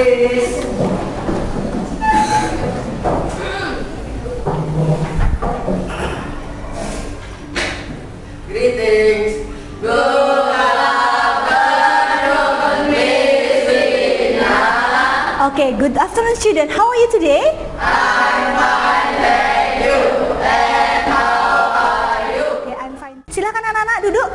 please. Greetings. Okay, good afternoon student. How are you today? I'm fine, thank you. And how are you? Okay, I'm fine. Silakan anak-anak duduk.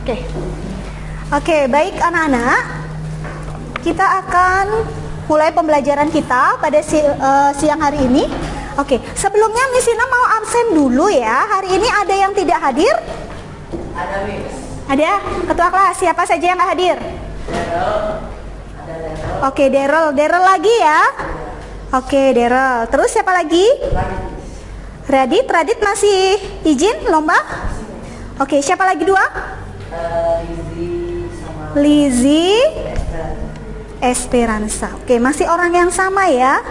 Okay. Oke, baik anak-anak. Kita akan mulai pembelajaran kita pada siang hari ini. Oke, sebelumnya Miss Ina mau absen dulu ya. Hari ini ada yang tidak hadir? Ada, Miss. Ada? Ketua kelas, siapa saja yang nggak hadir? Daryl. Ada Daryl. Oke, Daryl. Daryl lagi ya? Oke, Daryl. Terus siapa lagi? Radit. Radit masih izin lomba? Oke, siapa lagi dua? Lizzie, Esperanza. Oke, masih orang yang sama ya.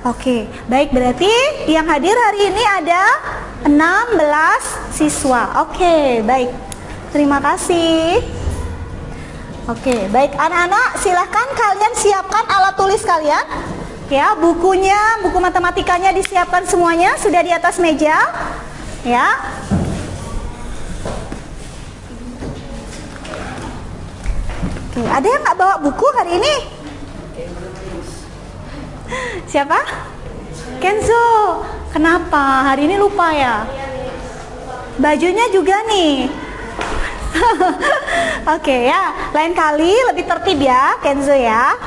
Oke, baik, berarti yang hadir hari ini ada 16 siswa. Oke, baik. Terima kasih. Oke, baik anak-anak, silahkan kalian siapkan alat tulis kalian. Ya, bukunya, buku matematikanya disiapkan semuanya, sudah di atas meja. Ya. Oke, ada yang nggak bawa buku hari ini? Siapa? Kenzo. Kenapa? Hari ini lupa ya? Bajunya juga nih. Oke ya, lain kali lebih tertib ya, Kenzo ya.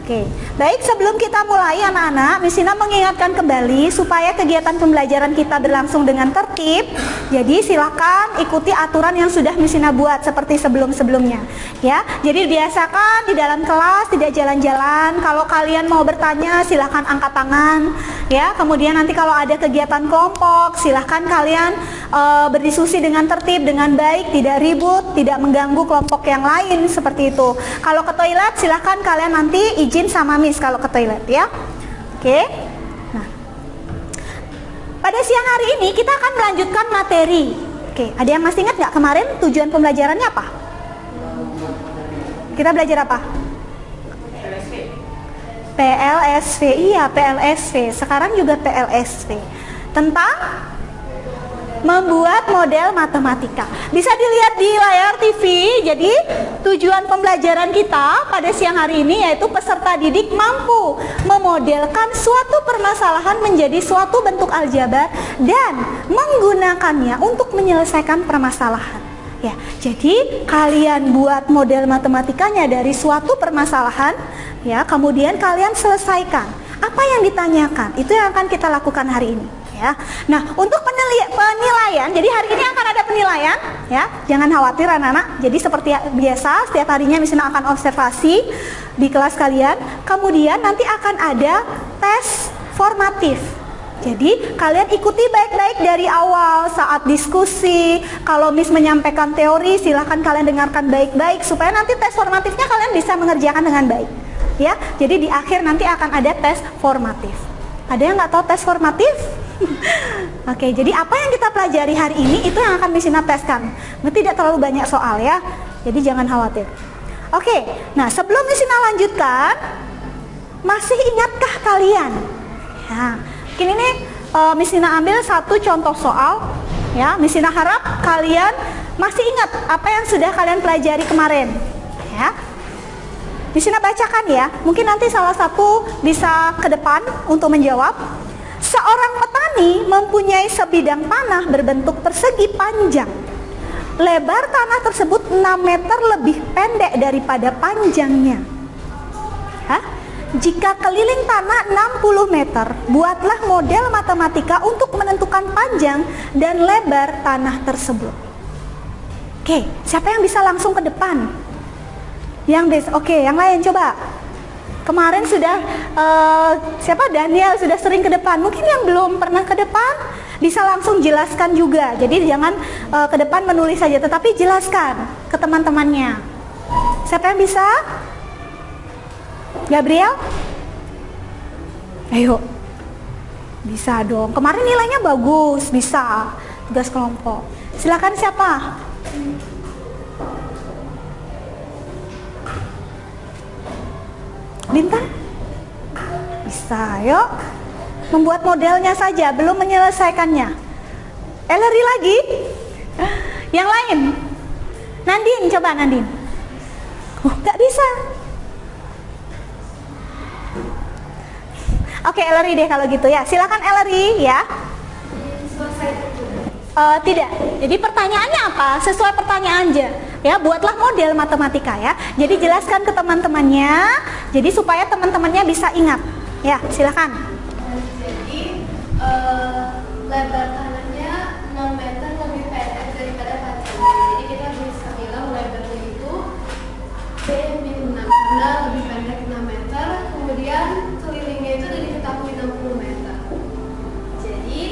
Oke, baik, sebelum kita mulai anak-anak, Miss Ina mengingatkan kembali supaya kegiatan pembelajaran kita berlangsung dengan tertib. Jadi silakan ikuti aturan yang sudah Miss Ina buat seperti sebelum-sebelumnya. Ya, jadi biasakan di dalam kelas tidak jalan-jalan. Kalau kalian mau bertanya, silakan angkat tangan. Ya, kemudian nanti kalau ada kegiatan kelompok, silakan kalian berdiskusi dengan tertib, dengan baik, tidak ribut, tidak mengganggu kelompok yang lain seperti itu. Kalau ke toilet, silakan kalian nanti izin sama Miss kalau ke toilet ya. Oke. Nah, pada siang hari ini kita akan melanjutkan materi. Oke, ada yang masih ingat nggak kemarin tujuan pembelajarannya apa? Kita belajar apa? PLSV. Iya, PLSV. Sekarang juga PLSV. Tentang membuat model matematika. Bisa dilihat di layar TV. Jadi tujuan pembelajaran kita pada siang hari ini yaitu peserta didik mampu memodelkan suatu permasalahan menjadi suatu bentuk aljabar dan menggunakannya untuk menyelesaikan permasalahan. Ya, jadi kalian buat model matematikanya dari suatu permasalahan, ya, kemudian kalian selesaikan. Apa yang ditanyakan, itu yang akan kita lakukan hari ini. Ya. Nah, untuk penilaian, jadi hari ini akan ada penilaian, ya. Jangan khawatir anak-anak. Jadi seperti biasa, setiap harinya misalnya akan observasi di kelas kalian. Kemudian nanti akan ada tes formatif. Jadi kalian ikuti baik-baik dari awal saat diskusi. Kalau Miss menyampaikan teori, silahkan kalian dengarkan baik-baik supaya nanti tes formatifnya kalian bisa mengerjakan dengan baik. Ya, jadi di akhir nanti akan ada tes formatif. Ada yang nggak tahu tes formatif? Oke, jadi apa yang kita pelajari hari ini itu yang akan Miss Ina teskan. Tidak terlalu banyak soal ya, jadi jangan khawatir. Oke, nah sebelum Miss Ina lanjutkan, masih ingatkah kalian? Ya, mungkin ini Miss Ina ambil satu contoh soal. Ya, Miss Ina harap kalian masih ingat apa yang sudah kalian pelajari kemarin. Ya, Miss Ina bacakan ya. Mungkin nanti salah satu bisa ke depan untuk menjawab. Seorang petani mempunyai sebidang tanah berbentuk persegi panjang. Lebar tanah tersebut 6 meter lebih pendek daripada panjangnya. Jika keliling tanah 60 meter, buatlah model matematika untuk menentukan panjang dan lebar tanah tersebut. Oke, siapa yang bisa langsung ke depan? Yang bisa, oke, yang lain coba. Kemarin sudah siapa Daniel sudah sering ke depan. Mungkin yang belum pernah ke depan bisa langsung jelaskan juga. Jadi jangan ke depan menulis saja, tetapi jelaskan ke teman-temannya. Siapa yang bisa? Gabriel? Ayo. Bisa dong. Kemarin nilainya bagus, bisa. Tugas kelompok. Silakan siapa? Bintang? Bisa, yuk. Membuat modelnya saja, belum menyelesaikannya. Ellery lagi? Yang lain? Nandin, coba Nandin. Gak bisa. Oke, Ellery deh kalau gitu ya. Silakan Ellery ya. Tidak. Jadi pertanyaannya apa? Sesuai pertanyaan aja. Ya, buatlah model matematika ya. Jadi jelaskan ke teman-temannya. Jadi supaya teman-temannya bisa ingat. Ya, silakan. Jadi lebar tanahnya 6 meter lebih pendek daripada panjangnya. Jadi kita bisa bilang lebarnya itu P-6 karena lebih pendek 6 meter. Kemudian kelilingnya itu diketahui 60 meter. Jadi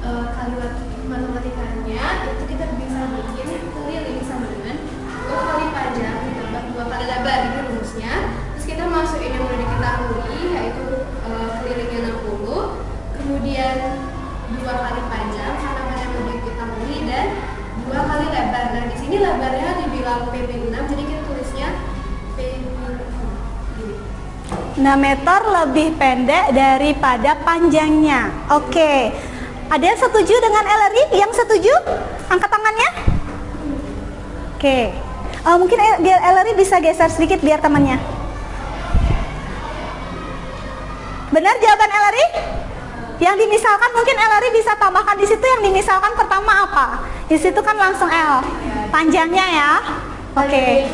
kalimat matematikanya itu kita bisa bikin keliling sama dengan 2 kali panjang ditambah 2 kali lebar, itu rumusnya. Terus kita masukin yang udah diketahui, yaitu kelilingnya 60, kemudian 2 kali panjang karena panjang udah diketahui, dan 2 kali lebar. Nah di sini lebarnya dibilang P6, jadi kita tulisnya P6 gini. 6 meter lebih pendek daripada panjangnya. Oke. Ada yang setuju dengan Ellery? Yang setuju? Angkat tangannya. Oke. Mungkin Ellery bisa geser sedikit biar temannya. Benar jawaban Ellery? Yang dimisalkan mungkin Ellery bisa tambahkan di situ yang dimisalkan pertama apa? Di situ kan langsung L. Panjangnya ya. Oke.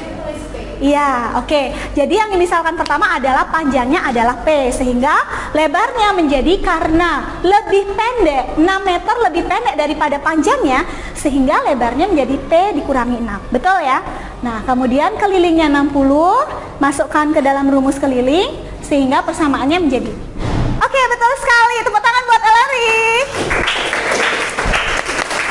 Iya, oke. Jadi yang dimisalkan pertama adalah panjangnya adalah P, sehingga lebarnya menjadi karena lebih pendek, 6 meter lebih pendek daripada panjangnya, sehingga lebarnya menjadi P dikurangi 6. Betul ya? Nah, kemudian kelilingnya 60, masukkan ke dalam rumus keliling, sehingga persamaannya menjadi. Oke, betul sekali. Tepuk tangan buat Ellery.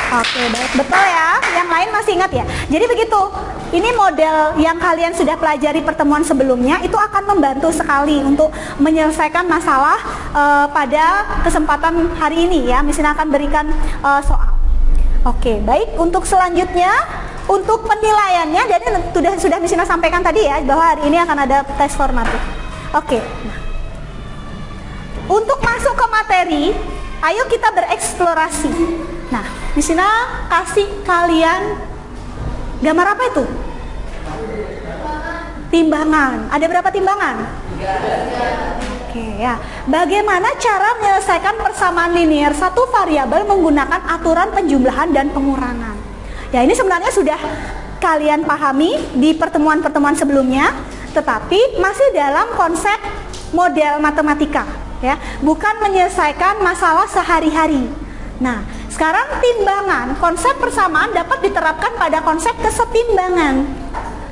Oke, baik, betul ya. Yang lain masih ingat ya? Jadi begitu. Ini model yang kalian sudah pelajari pertemuan sebelumnya, itu akan membantu sekali untuk menyelesaikan masalah pada kesempatan hari ini ya. Misalnya akan berikan soal. Oke, baik. Untuk selanjutnya, untuk penilaiannya, jadi sudah misalnya sampaikan tadi ya, bahwa hari ini akan ada tes formatif. Oke. Nah, untuk masuk ke materi, ayo kita bereksplorasi. Nah, di sini kasih kalian gambar apa itu? Timbangan. Ada berapa timbangan? 3. Oke ya. Bagaimana cara menyelesaikan persamaan linear satu variabel menggunakan aturan penjumlahan dan pengurangan? Ya, ini sebenarnya sudah kalian pahami di pertemuan-pertemuan sebelumnya, tetapi masih dalam konsep model matematika ya, bukan menyelesaikan masalah sehari-hari. Nah, sekarang timbangan, konsep persamaan dapat diterapkan pada konsep kesetimbangan.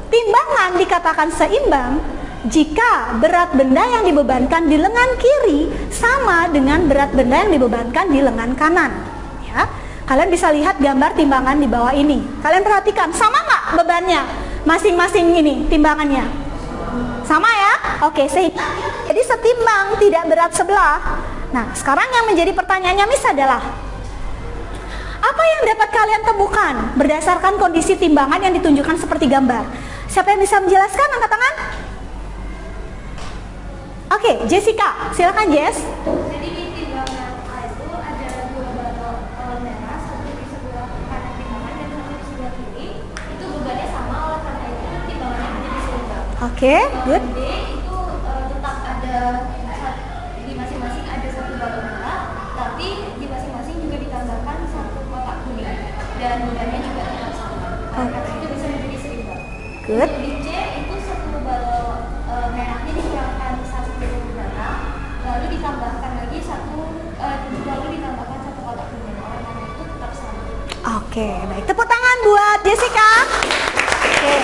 Timbangan dikatakan seimbang jika berat benda yang dibebankan di lengan kiri sama dengan berat benda yang dibebankan di lengan kanan. Ya, kalian bisa lihat gambar timbangan di bawah ini. Kalian perhatikan, sama nggak bebannya? Masing-masing ini timbangannya. Sama ya? Oke, jadi setimbang, tidak berat sebelah. Nah, sekarang yang menjadi pertanyaannya Miss adalah, apa yang dapat kalian temukan berdasarkan kondisi timbangan yang ditunjukkan seperti gambar? Siapa yang bisa menjelaskan? Angkat tangan. Oke, Jessica, silakan Jess. Jadi di timbangan A itu ada 2 balok merah, satu di sebelah kanan timbangan dan satu di sebelah kiri. Itu bebannya sama, oleh karena itu timbangannya menjadi seimbang. Oke, good. D itu tetap ada di masing-masing ada 1 balok merah, tapi di masing-masing juga ditambahkan 1 kotak kuning dan bebannya juga tetap sama. Karena itu bisa menjadi seimbang. Good. Di C itu 1 balok merahnya dikurangkan 1 merah, lalu ditambahkan lagi 1 kotak kuning. Oleh karena itu tetap sama. Oke, baik. Tepuk tangan buat Jessica. Oke.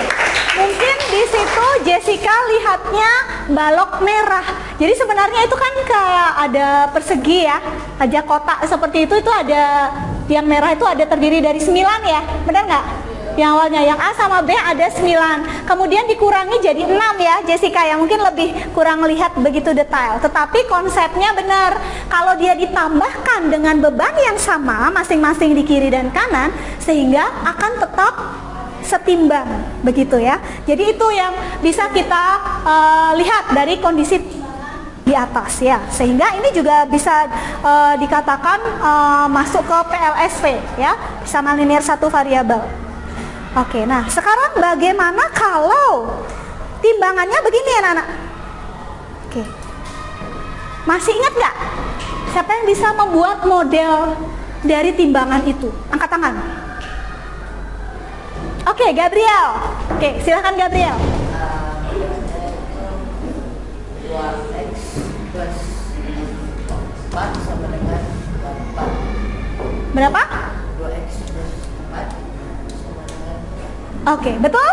Mungkin di situ Jessica lihatnya balok merah. Jadi sebenarnya itu kan kayak ada persegi ya, aja kotak seperti itu ada yang merah itu ada terdiri dari 9 ya, benar nggak? Yang awalnya yang A sama B ada 9, kemudian dikurangi jadi 6 ya Jessica, yang mungkin lebih kurang lihat begitu detail. Tetapi konsepnya benar, kalau dia ditambahkan dengan beban yang sama masing-masing di kiri dan kanan, sehingga akan tetap setimbang begitu ya. Jadi itu yang bisa kita lihat dari kondisi di atas ya, sehingga ini juga bisa dikatakan masuk ke PLSV ya, sama linear satu variabel. Oke, nah sekarang bagaimana kalau timbangannya begini ya anak-anak? Oke, masih ingat nggak? Siapa yang bisa membuat model dari timbangan itu? Angkat tangan. Oke, Gabriel. Oke, silakan Gabriel. 2x plus 4 sama dengan 4. Berapa? 2x plus 4 sama dengan. Oke, betul?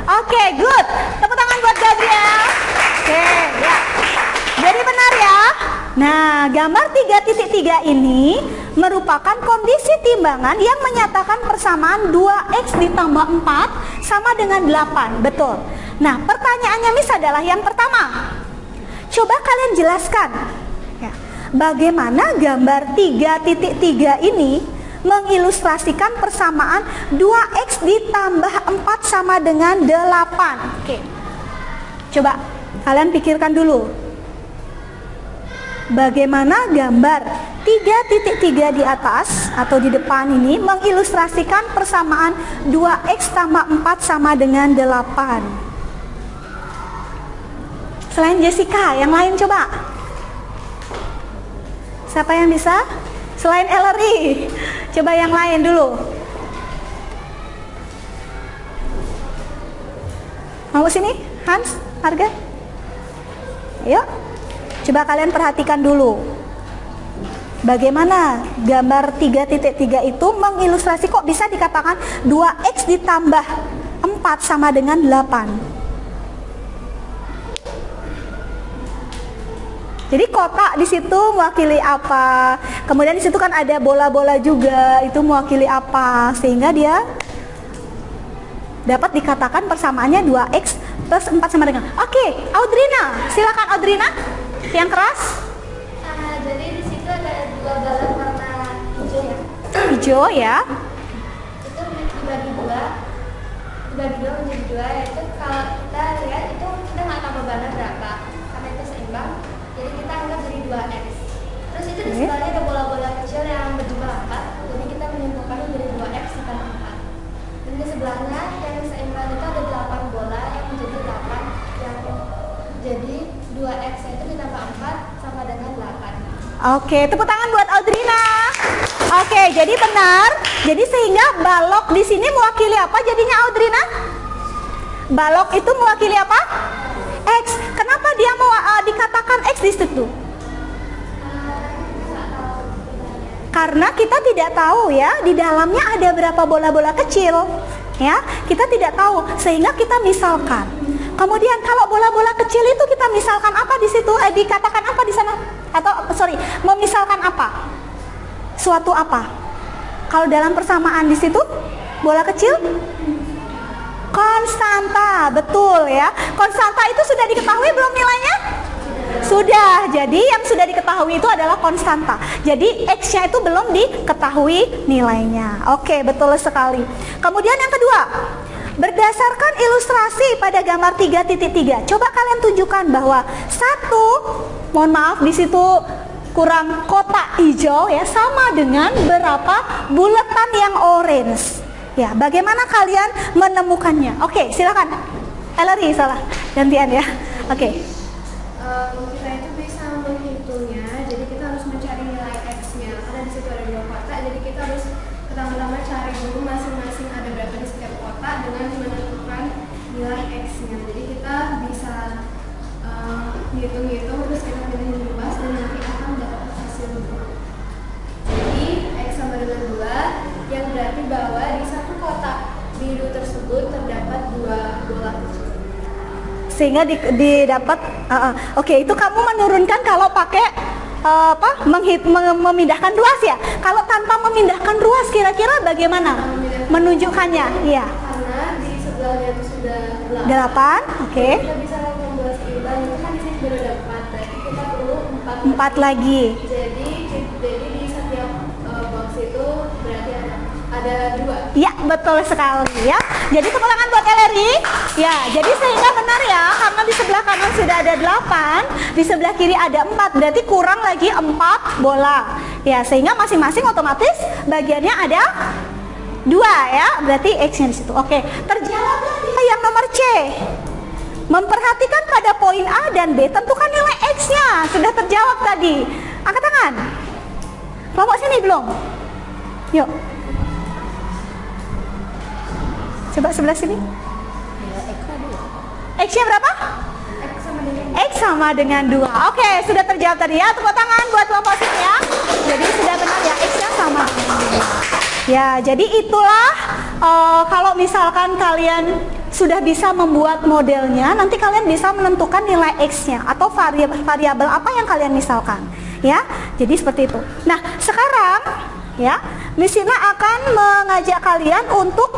Oke, good. Tepuk tangan buat Gabriel. Oke, ya. Jadi benar ya. Nah, gambar 3.3 ini merupakan kondisi timbangan yang menyatakan persamaan 2x ditambah 4 sama dengan 8. Betul. Nah, pertanyaannya Miss adalah yang pertama. Coba kalian jelaskan ya, bagaimana gambar 3.3 ini mengilustrasikan persamaan 2x ditambah 4 sama dengan 8. Oke. Coba kalian pikirkan dulu. Bagaimana gambar 3.3 di atas atau di depan ini mengilustrasikan persamaan 2x tambah 4 sama dengan 8. Selain Jessica, yang lain coba. Siapa yang bisa? Selain Ellery, coba yang lain dulu. Mau sini, Hans, Harga? Yuk, coba kalian perhatikan dulu. Bagaimana gambar 3.3 itu mengilustrasi, kok bisa dikatakan 2x ditambah 4 sama dengan 8. Jadi kotak di situ mewakili apa? Kemudian di situ kan ada bola-bola juga, itu mewakili apa? Sehingga dia dapat dikatakan persamaannya 2x plus 4 sama dengan. Oke, Audrina, silakan Audrina, yang keras. Jadi di situ ada dua balon warna hijau ya. Hijau ya. Itu dibagi dua menjadi dua. Yaitu kalau kita lihat itu kita nggak tahu bebannya berapa, karena itu seimbang. Jadi kita anggap jadi 2x. Terus itu di sebelahnya ada bola-bola kecil yang berjumlah 4. Jadi kita menyimpulkan menjadi 2x ditambah 4. Dan di sebelahnya yang seimbang itu ada 8 bola yang menjadi 8. Yang jadi 2x itu ditambah 4 sama dengan 8. Oke, tepuk tangan buat Audrina. Oke, jadi benar. Jadi sehingga balok di sini mewakili apa jadinya Audrina? Balok itu mewakili apa? X. Kenapa dia mau dikatakan X di situ? Karena kita tidak tahu ya, di dalamnya ada berapa bola-bola kecil. Ya, kita tidak tahu, sehingga kita misalkan. Kemudian kalau bola-bola kecil itu kita misalkan apa di situ? Dikatakan apa di sana? Atau memisalkan apa? Suatu apa? Kalau dalam persamaan di situ bola kecil? Konstanta, betul ya. Konstanta itu sudah diketahui belum nilainya? Sudah. Jadi yang sudah diketahui itu adalah konstanta. Jadi X-nya itu belum diketahui nilainya. Oke, betul sekali. Kemudian yang kedua, berdasarkan ilustrasi pada gambar 3.3, coba kalian tunjukkan bahwa mohon maaf di situ kurang kotak hijau ya, sama dengan berapa bulatan yang orange. Ya, bagaimana kalian menemukannya? Oke, silakan. Ellery, salah. Gantian ya. Oke. Kita itu bisa menghitungnya. Jadi kita harus mencari nilai X-nya. Karena di situ ada dua kotak, jadi kita harus pertama-tama cari dulu masing-masing ada berapa di setiap kotak dengan menentukan nilai X-nya. Jadi kita bisa hitung-hitung, terus kita pilih yang luas dan nanti akan dapat hasil. Jadi X sama dengan 2, yang berarti bahwa di satu kotak biru tersebut terdapat dua bola sehingga didapat. Oke, itu kamu menurunkan kalau pakai memindahkan ruas ya. Kalau tanpa memindahkan ruas, kira-kira bagaimana menunjukkannya? Iya. Karena di sebelahnya itu sudah 8, oke. Kita bisa membuat seimbang, itu kan di sini sudah ada 4, berarti kita perlu 4 lagi. Jadi di setiap box itu berarti ada 2. Ya, betul sekali ya. Jadi tepuk tangan buat Eleri. Ya, jadi sehingga benar ya, karena di sebelah kanan sudah ada 8, di sebelah kiri ada 4, berarti kurang lagi 4 bola. Ya, sehingga masing-masing otomatis bagiannya ada 2 ya, berarti X-nya di situ. Oke, terjawab lagi yang nomor C. Memperhatikan pada poin A dan B, tentukan nilai X-nya. Sudah terjawab tadi. Angkat tangan. Kelompok sini belum? Yuk. Coba sebelah sini. X-nya berapa? X sama dengan 2. Oke, sudah terjawab tadi ya. Tepuk tangan buat kelompok sini ya. Jadi sudah benar ya, X-nya sama. Ya, jadi itulah kalau misalkan kalian sudah bisa membuat modelnya, nanti kalian bisa menentukan nilai X-nya atau variabel apa yang kalian misalkan. Ya, jadi seperti itu. Nah, sekarang ya, Miss Sina akan mengajak kalian untuk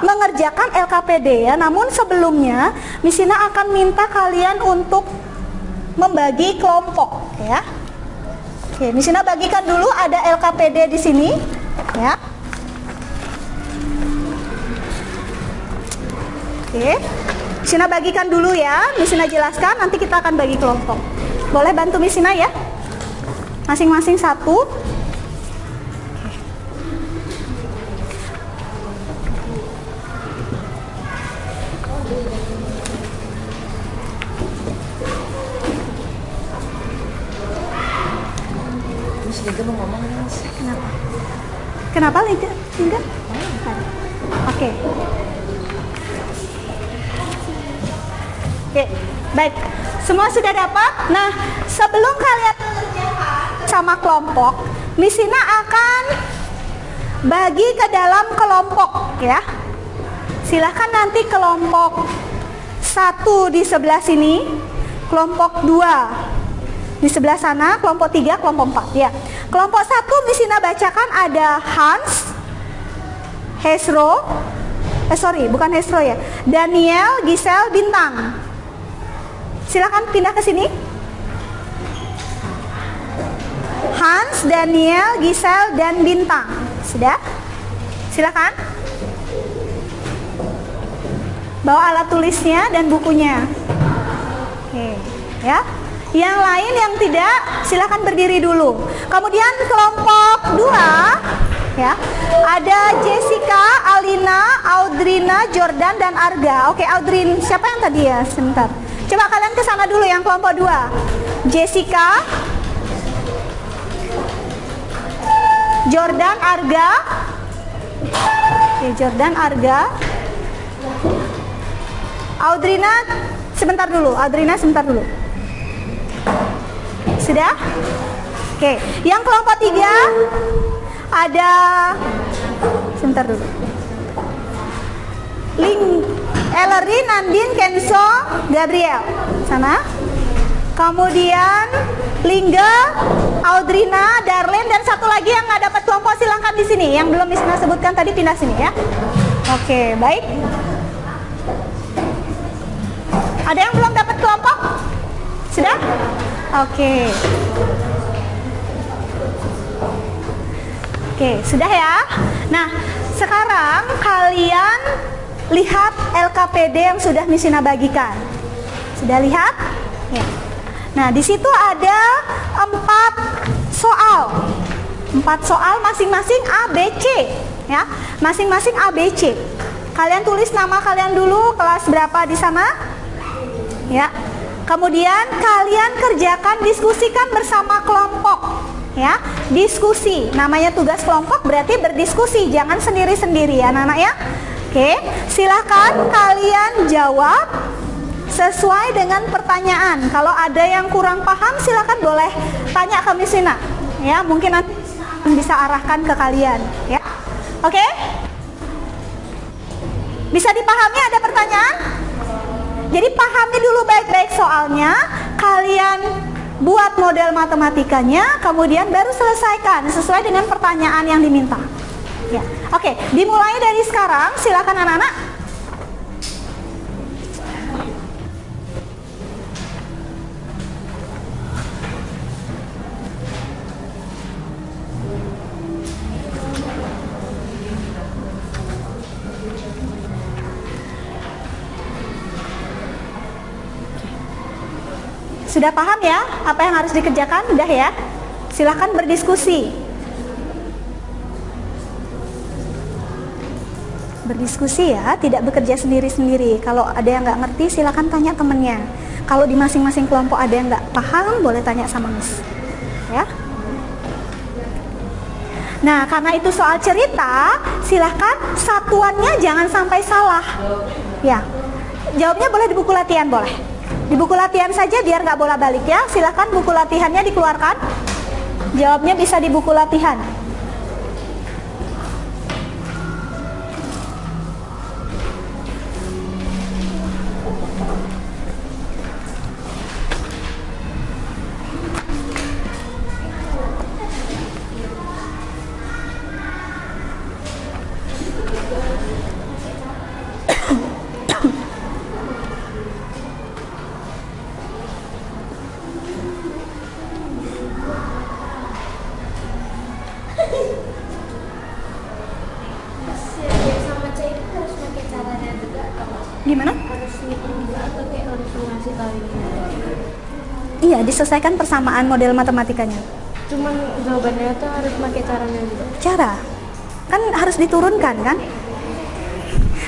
mengerjakan LKPD ya. Namun sebelumnya Miss Sina akan minta kalian untuk membagi kelompok ya. Oke, Miss Sina bagikan dulu, ada LKPD di sini ya. Oke, Miss Sina bagikan dulu ya. Miss Sina jelaskan, nanti kita akan bagi kelompok. Boleh bantu Miss Sina ya? Masing-masing satu. Kenapa Liga? Enggak? Oke. Oke, baik. Semua sudah dapat? Nah, sebelum kalian mengerjakan sama kelompok, Miss Sina akan bagi ke dalam kelompok ya. Silahkan nanti kelompok 1 di sebelah sini, kelompok 2 di sebelah sana, kelompok 3, kelompok 4 ya. Kelompok 1 Miss Sina bacakan ada Hans, Hesro, bukan Hesro ya, Daniel, Gisel, Bintang. Silakan pindah ke sini. Hans, Daniel, Gisel, dan Bintang. Sudah? Silakan. Bawa alat tulisnya dan bukunya. Oke, ya. Yang lain yang tidak, silakan berdiri dulu. Kemudian kelompok 2 ya. Ada Jessica, Alina, Audrina, Jordan, dan Arga. Oke, Audrin, siapa yang tadi ya? Sebentar. Coba kalian ke sana dulu yang kelompok 2. Jessica, Jordan, Arga. Oke, Jordan, Arga. Audrina sebentar dulu. Sudah? Oke, yang kelompok 3 ada, sebentar dulu. Ellery, Nandin, Kenzo, Gabriel. Sana. Kemudian Lingga, Audrina, Darlene, dan satu lagi yang nggak dapat kelompok silahkan di sini. Yang belum bisa sebutkan tadi pindah sini ya. Oke, baik. Ada yang belum dapat kelompok? Sudah? Oke. Oke, sudah ya. Nah, sekarang kalian lihat LKPD yang sudah Miss Sina bagikan. Sudah lihat? Ya. Nah, di situ ada 4 soal. 4 soal masing-masing A, B, C ya. Masing-masing A, B, C. Kalian tulis nama kalian dulu, kelas berapa di sana? Ya. Kemudian kalian kerjakan, diskusikan bersama kelompok ya. Diskusi, namanya tugas kelompok berarti berdiskusi, jangan sendiri-sendiri ya anak-anak ya. Oke, silakan kalian jawab sesuai dengan pertanyaan. Kalau ada yang kurang paham silakan boleh tanya ke Miss Sina ya, mungkin nanti bisa arahkan ke kalian ya. Oke? Bisa dipahami, ada pertanyaan? Jadi pahami dulu baik-baik soalnya, kalian buat model matematikanya, kemudian baru selesaikan sesuai dengan pertanyaan yang diminta. Ya, oke, dimulai dari sekarang, silakan anak-anak. Sudah paham ya apa yang harus dikerjakan? Udah ya? Silahkan berdiskusi. Berdiskusi ya, tidak bekerja sendiri-sendiri. Kalau ada yang nggak ngerti, silahkan tanya temennya. Kalau di masing-masing kelompok ada yang nggak paham, boleh tanya sama Miss. Ya. Nah, karena itu soal cerita, silahkan satuannya jangan sampai salah. Ya, jawabnya boleh di buku latihan, boleh. Di buku latihan saja biar nggak bolak-balik ya. Silahkan buku latihannya dikeluarkan. Jawabnya bisa di buku latihan. Gimana? Iya, diselesaikan persamaan model matematikanya. Cuman jawabannya tuh harus pakai caranya juga. Cara? Kan harus diturunkan kan?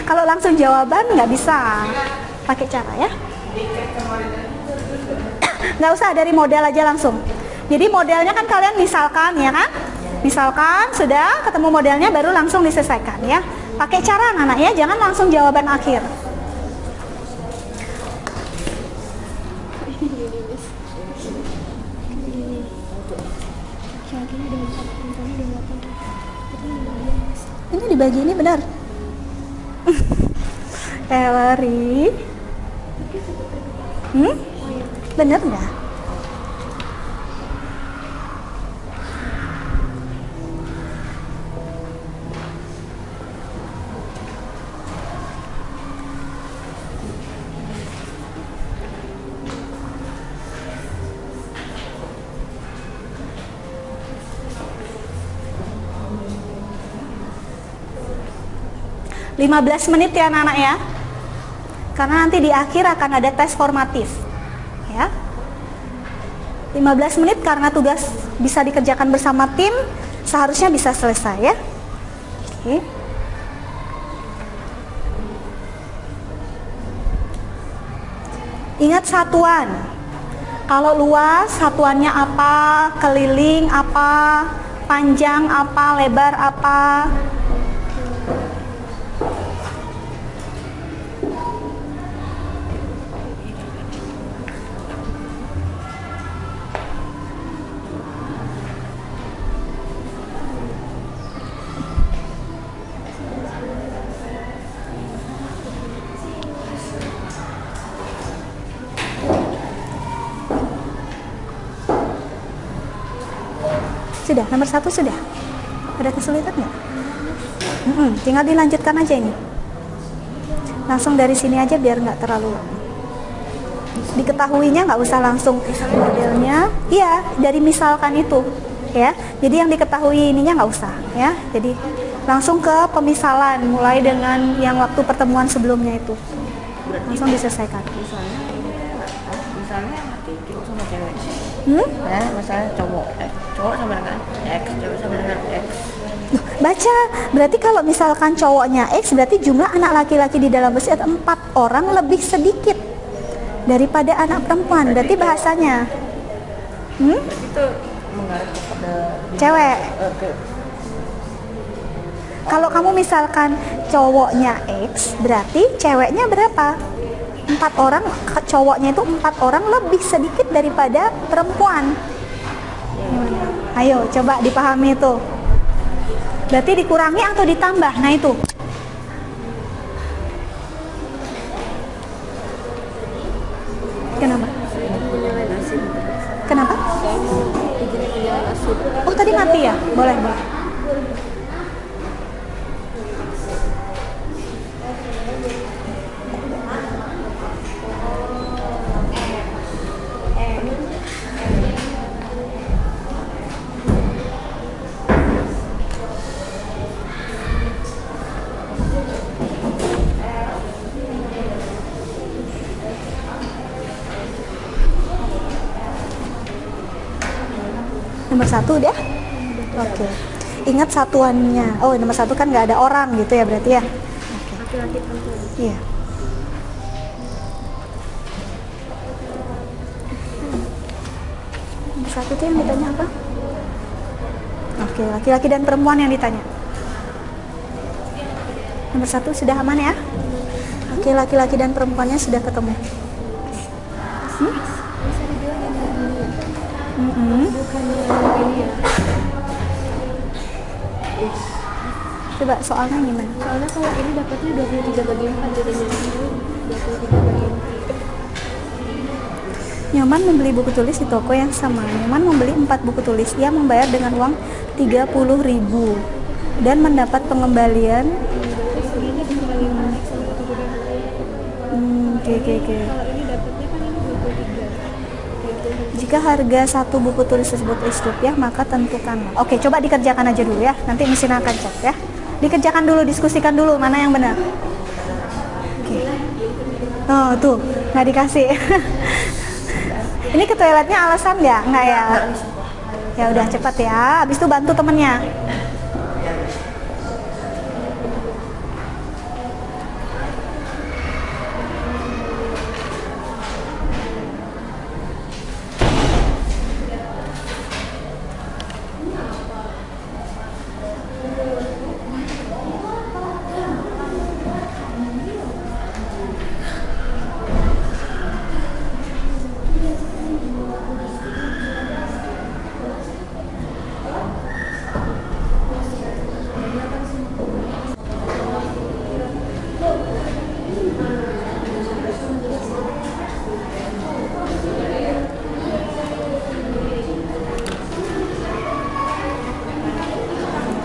Kalau langsung jawaban nggak bisa pakai cara ya. Nggak usah, dari model aja langsung. Jadi modelnya kan kalian misalkan ya kan? Misalkan sudah ketemu modelnya baru langsung diselesaikan ya. Pakai cara anak ya, jangan langsung jawaban akhir. Ini dibagi ini benar. Teori. Benar nggak? Lima 15 menit ya anak-anak ya. Karena nanti di akhir akan ada tes formatif. Ya. 15 menit karena tugas bisa dikerjakan bersama tim, seharusnya bisa selesai ya. Oke. Ingat satuan. Kalau luas, satuannya apa, keliling apa, panjang apa, lebar apa. Sudah, nomor 1 sudah. Ada kesulitan nggak? Tinggal dilanjutkan aja ini. Langsung dari sini aja biar nggak terlalu diketahuinya, nggak usah langsung modelnya. Iya, dari misalkan itu, ya. Jadi yang diketahui ininya nggak usah, ya. Jadi langsung ke pemisalan, mulai dengan yang waktu pertemuan sebelumnya itu. Langsung diselesaikan. Misalnya cowok sama cewek. Masalah cowok sama dengan X, cewek sama dengan X. Baca, berarti kalau misalkan cowoknya X, berarti jumlah anak laki-laki di dalam bus ada 4 orang lebih sedikit daripada anak perempuan. Berarti bahasanya Berarti itu mengarah kepada cewek. Kalau kamu misalkan cowoknya X, berarti ceweknya berapa? 4 orang, cowoknya itu 4 orang lebih sedikit daripada perempuan. Ayo coba dipahami itu. Berarti dikurangi atau ditambah? Nah itu mati ya? Boleh, boleh. Nomor 1 udah? Oke. Ingat satuannya. Oh, nomor 1 kan nggak ada orang gitu ya berarti ya? Oke. Laki-laki perempuan. Iya. Nomor 1 tuh yang ditanya apa? Oke, laki-laki dan perempuan yang ditanya. Nomor 1 sudah aman ya? Oke, laki-laki dan perempuannya sudah ketemu. Coba soalnya gimana? Soalnya kalau ini dapatnya 23/4 jadinya 23/4. Nyoman membeli buku tulis di toko yang sama. Nyoman membeli 4 buku tulis. Ia membayar dengan uang 30.000 dan mendapat pengembalian. Oke. Kalau ini dapatnya kan ini 23. Jika harga satu buku tulis tersebut Rp100, maka tentukan. Oke, coba dikerjakan aja dulu ya. Nanti mesin akan cek ya. Dikerjakan dulu, diskusikan dulu mana yang benar. Oke. Oh tuh, nggak dikasih. Ini ke toiletnya alasan nggak? Nggak ya? Ya udah cepat ya. Habis itu bantu temennya.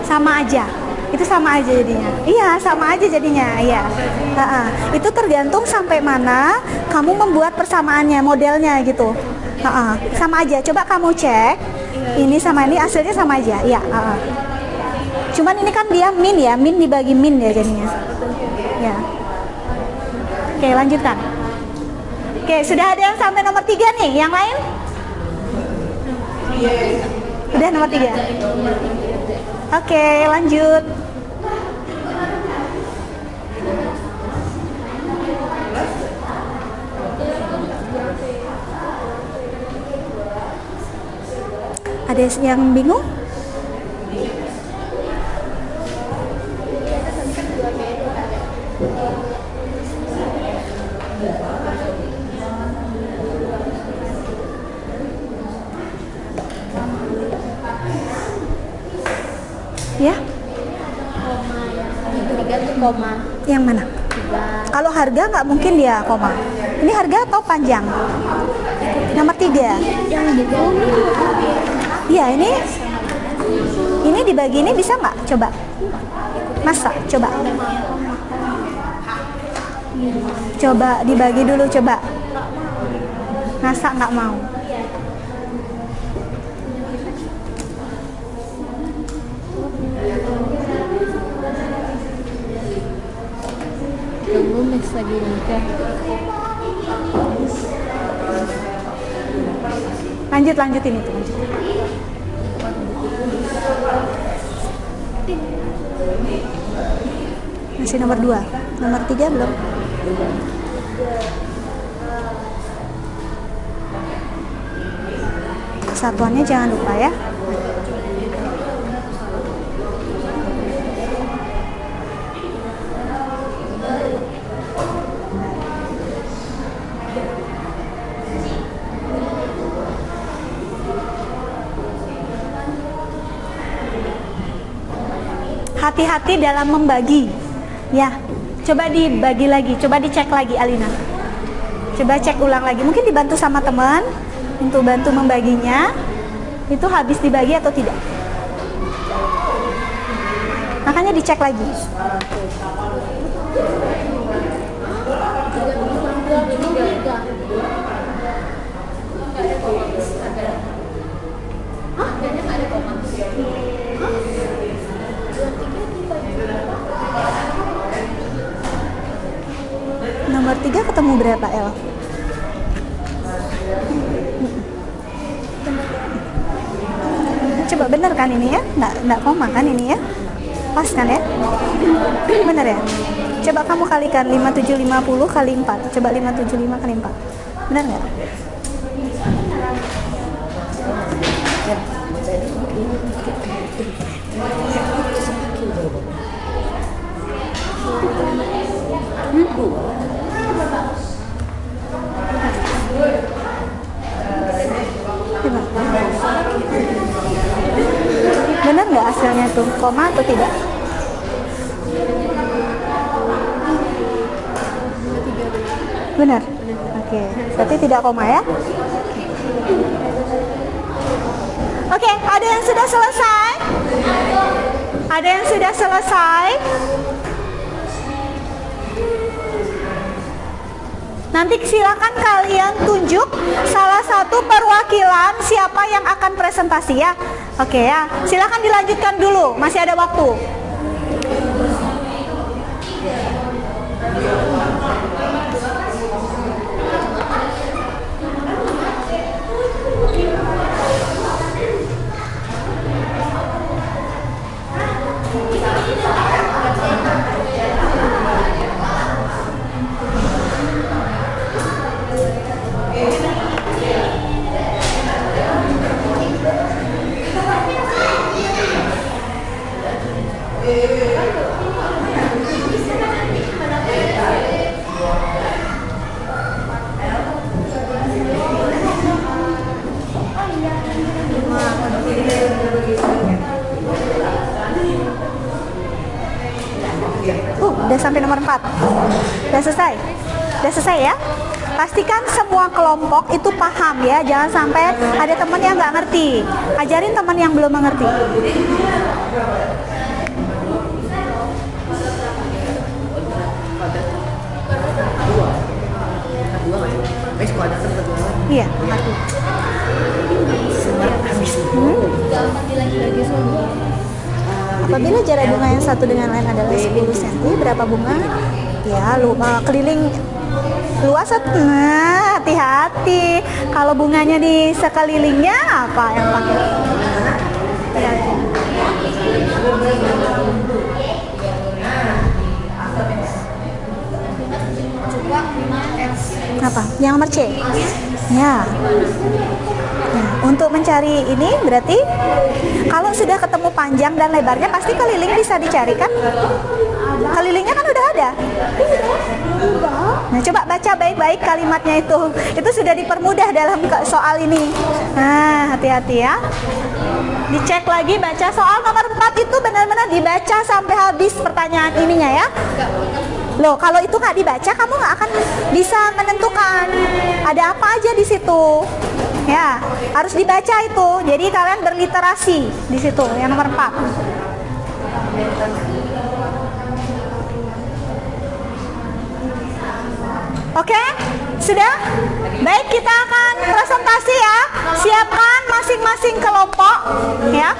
Sama aja, itu sama aja jadinya. Iya, sama aja jadinya. Iya. Itu tergantung sampai mana kamu membuat persamaannya, modelnya gitu. Sama aja. Coba kamu cek. Ini sama ini hasilnya sama aja. Iya. Cuman ini kan dia min ya, min dibagi min ya jadinya. Ya. Oke, lanjutkan. Oke, sudah ada yang sampai nomor 3 nih. Yang lain? Udah nomor 3. Oke, lanjut. Ada yang bingung? Ya? Koma. Yang mana? Kalau harga nggak mungkin dia koma. Ini harga atau panjang? Nomor 3. Yang buku. Iya, ini dibagi ini bisa nggak? Coba. Masa? Coba. Coba dibagi dulu, coba. Masa nggak mau? Tunggu Miss lagi nikah. Lanjutin itu. Masih nomor 2. Nomor 3 belum. Satuannya jangan lupa ya. Hati-hati dalam membagi. Ya, coba dibagi lagi, coba dicek lagi Alina. Coba cek ulang lagi. Mungkin dibantu sama teman untuk bantu membaginya. Itu habis dibagi atau tidak? Makanya dicek lagi. Nomor 3 ketemu berapa, El? Coba bener kan ini ya? Nggak koma kan ini ya? Pas kan ya? Bener ya? Coba kamu kalikan 5750 kali 4. Coba 575 kali 4. Bener nggak? Benar nggak hasilnya tuh? Koma atau tidak? Benar? Oke, berarti tidak koma ya? Oke, ada yang sudah selesai? Ada yang sudah selesai? Nanti silakan kalian tunjuk salah satu perwakilan siapa yang akan presentasi ya. Oke ya, silakan dilanjutkan dulu, masih ada waktu. Udah sampai nomor 4. Udah selesai? Udah selesai ya? Pastikan semua kelompok itu paham ya. Jangan sampai ada teman yang nggak ngerti. Ajarin teman yang belum mengerti. Iya. Apabila jarak bunga yang satu dengan lain adalah 10 cm, berapa bunga? Ya, keliling luas. Nah, hati-hati. Kalau bunganya di sekelilingnya apa yang pakai? Hati-hati. Apa? Yang nomor C? Ya. Nah, untuk mencari ini berarti kalau sudah ketemu panjang dan lebarnya pasti keliling bisa dicari kan? Kelilingnya kan udah ada. Nah, coba baca baik-baik kalimatnya itu. Itu sudah dipermudah dalam soal ini. Nah, hati-hati ya. Dicek lagi baca soal nomor 4 itu benar-benar dibaca sampai habis pertanyaan ininya ya. Loh, kalau itu nggak dibaca, kamu nggak akan bisa menentukan ada apa aja di situ. Ya, harus dibaca itu. Jadi kalian berliterasi di situ. Yang nomor 4. Oke, sudah? Baik, kita akan presentasi ya. Siapkan masing-masing kelompok, ya.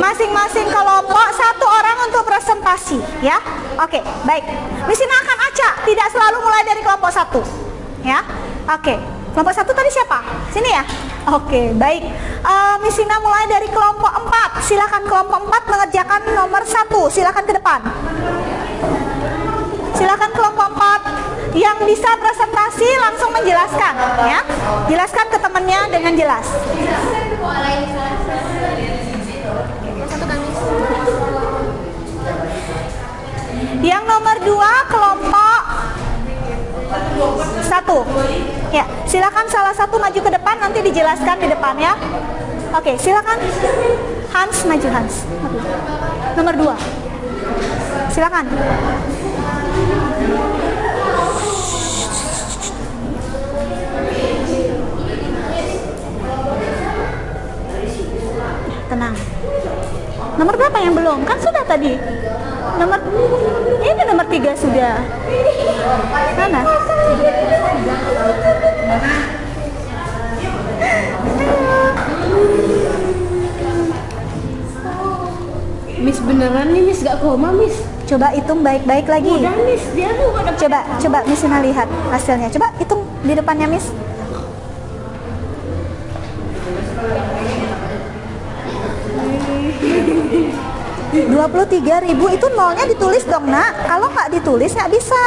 Masing-masing kelompok satu orang untuk presentasi, ya. Oke, baik. Di sini akan acak, tidak selalu mulai dari kelompok 1, ya. Oke, kelompok 1 tadi siapa? Sini ya. Oke, baik. Miss Sina mulai dari kelompok 4. Silakan kelompok 4 mengerjakan nomor 1. Silakan ke depan. Silakan kelompok 4 yang bisa presentasi langsung menjelaskan, ya. Jelaskan ke temannya dengan jelas. Yang nomor 2 kelompok 1. Ya, silakan salah satu maju ke depan, nanti dijelaskan di depan ya. Oke, silakan Hans maju, Hans. Nomor 2. Silakan. Tenang. Nomor berapa yang belum? Kan sudah tadi? Ini nomor 3 sudah. Mana? Miss beneran nih, Miss gak koma, Miss. Coba hitung baik-baik lagi. Udah, Miss, dia tuh pada Coba Miss Ina lihat hasilnya. Coba hitung di depannya Miss. 23.000 itu nolnya ditulis dong nak. Kalau nggak ditulis nggak bisa.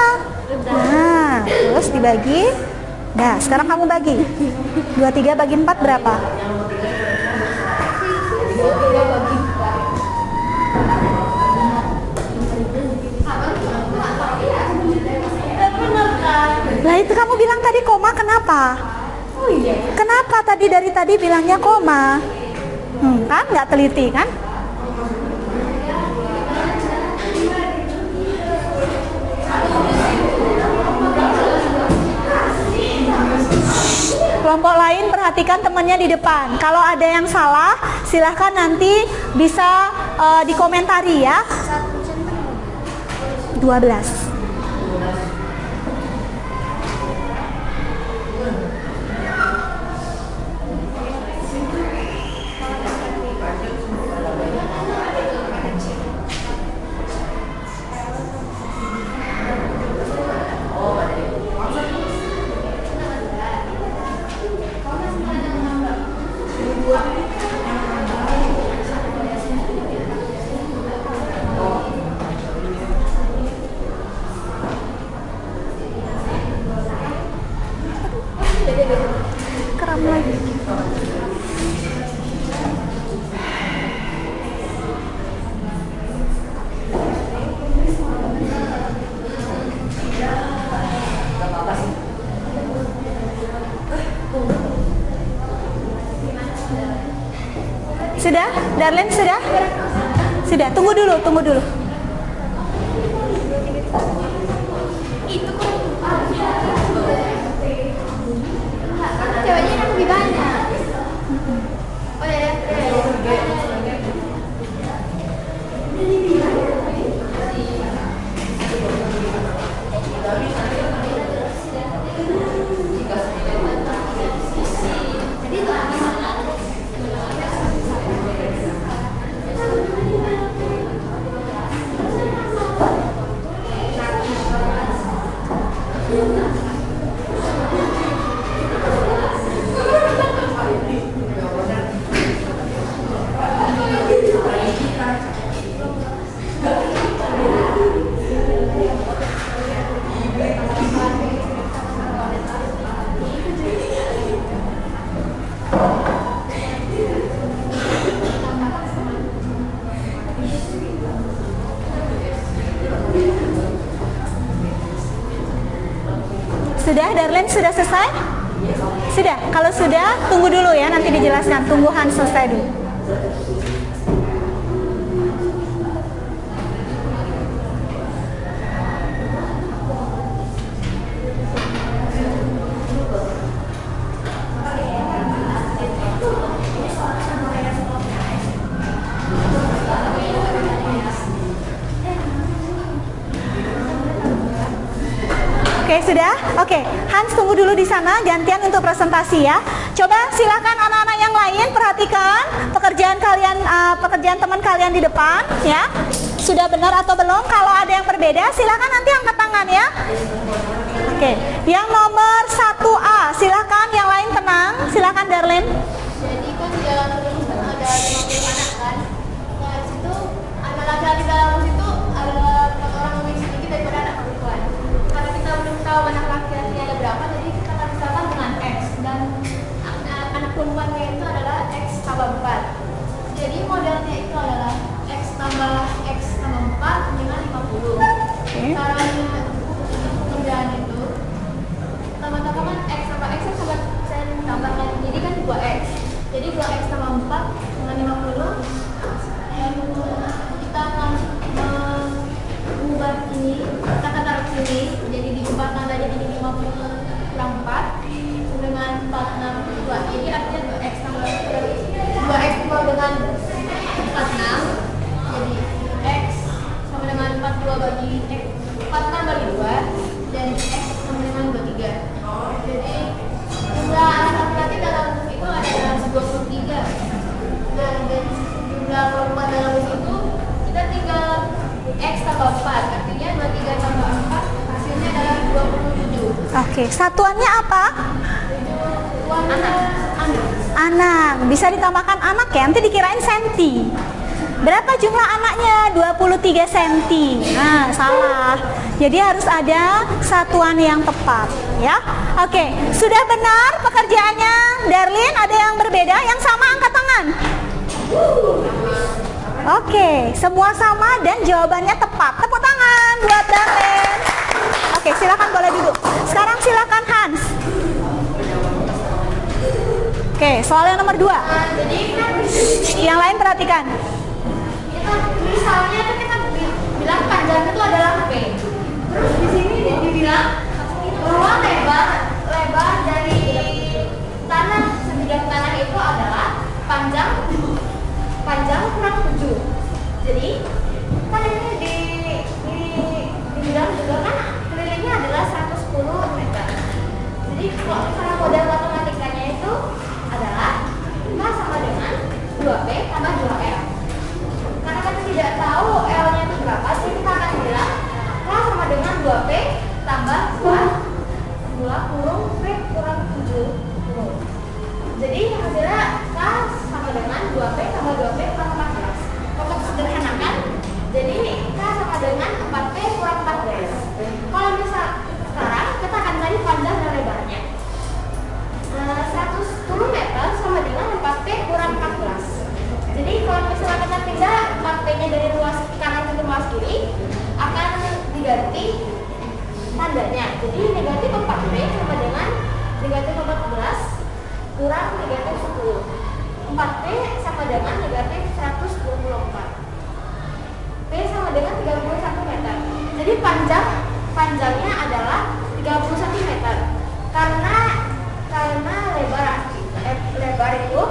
Nah, terus dibagi. Nah, sekarang kamu bagi. 23 bagi 4 berapa? Nah itu kamu bilang tadi koma, kenapa? Kenapa tadi dari tadi bilangnya koma? Kan nggak teliti kan? Kelompok lain perhatikan temannya di depan. Kalau ada yang salah, silahkan nanti bisa dikomentari ya. 12. Keram lagi. Sudah? Darlene sudah? Sudah, tunggu dulu. Ceweknya yang lebih banyak. Oh ya. Sudah, Darlene sudah selesai? Sudah, kalau sudah tunggu dulu ya, nanti dijelaskan. Tunggu Hans selesai dulu. Oke, sudah? Oke, Hans tunggu dulu di sana, gantian untuk presentasi ya. Coba silakan anak-anak yang lain perhatikan pekerjaan kalian, pekerjaan teman kalian di depan ya. Sudah benar atau belum? Kalau ada yang berbeda, silakan nanti angkat tangan ya. Oke, yang nomor 1A, silakan, yang lain tenang. Silakan Darlene. Jadi kan dia ada 50 anak kan. Nah, di situ anak laki-laki dalam situ ada orang lebih sedikit daripada anak perempuan. Karena kita belum tahu anak laki-laki ada berapa, jadi kita akan misalkan dengan X, dan anak perempuannya itu adalah X tambah 4. Jadi modelnya itu adalah X tambah 4 dengan 50. Cara pekerjaan itu teman-teman X sama X sama saya tambahkan, jadi kan 2X. Jadi 2X tambah 4 dengan 50. Kita akan mengubah ini, kita akan taruh sini, jadi diubah tanda jadi 50 kurang 4 dengan 462. Jadi artinya 2X tambah 2X tambah dengan 46, jadi X tambah 4. Artinya 23 tambah 4 hasilnya adalah 27. Oke, satuannya apa? Anak. Anak. Bisa ditambahkan anak ya, nanti dikirain senti. Berapa jumlah anaknya? 23 senti. Nah, salah. Jadi harus ada satuan yang tepat, ya. Oke, sudah benar pekerjaannya. Darlin, ada yang berbeda? Yang sama angkat tangan. Oke, semua sama dan jawabannya tepat. Tepuk tangan buat Darlin. Oke, silakan boleh duduk. Sekarang silakan Hans. Oke, soal yang nomor 2. Jadi kan Yang lain perhatikan. misalnya tuh kita bilang panjang itu adalah P. Terus di sini dibilang ruang lebar dari tanah sebidang tanah itu adalah panjang kurang 7. Jadi kan ini dibilang juga kan kelilingnya adalah 110 meter. Jadi kalau misalnya model matematikanya itu adalah K sama dengan 2P tambah 2L. Karena kita tidak tahu L-nya itu berapa, jadi kita akan bilang K sama dengan 2P tambah 2 kurung P kurang 7. Jadi hasilnya K sama dengan 2P tambah 2P kurang 14. Untuk sederhanakan, jadi K sama dengan 4P kurang 14. Kalau misal sekarang kita akan cari panjang dan lebarnya. 110 meter sama dengan 4P kurang 14. Jadi kalau misalnya kita pindah 4P-nya dari ruas kanan ke ruas kiri, akan diganti tandanya. Jadi negatif 4P sama dengan negatif 14 kurang negatif 10. 4P sama dengan negatif 124. P sama dengan 31 meter. Jadi panjangnya adalah 31 meter. Karena lebar itu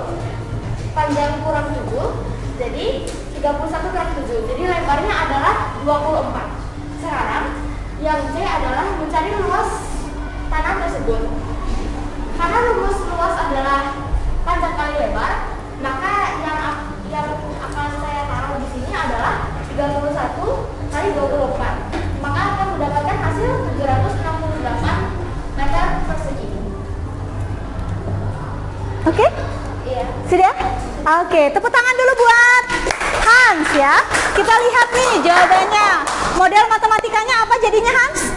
panjang kurang 7, jadi 31 kurang 7. Jadi lebarnya adalah 24. Sekarang yang C adalah mencari luas tanah tersebut. Karena rumus luas adalah panjang kali lebar, maka yang akan saya taruh di sini adalah 31 kali 24. Maka akan mendapatkan hasil 768 meter persegi. Oke? Iya. Sudah? Oke, tepuk tangan dulu buat Hans ya. Kita lihat nih jawabannya. Model matematikanya apa jadinya Hans?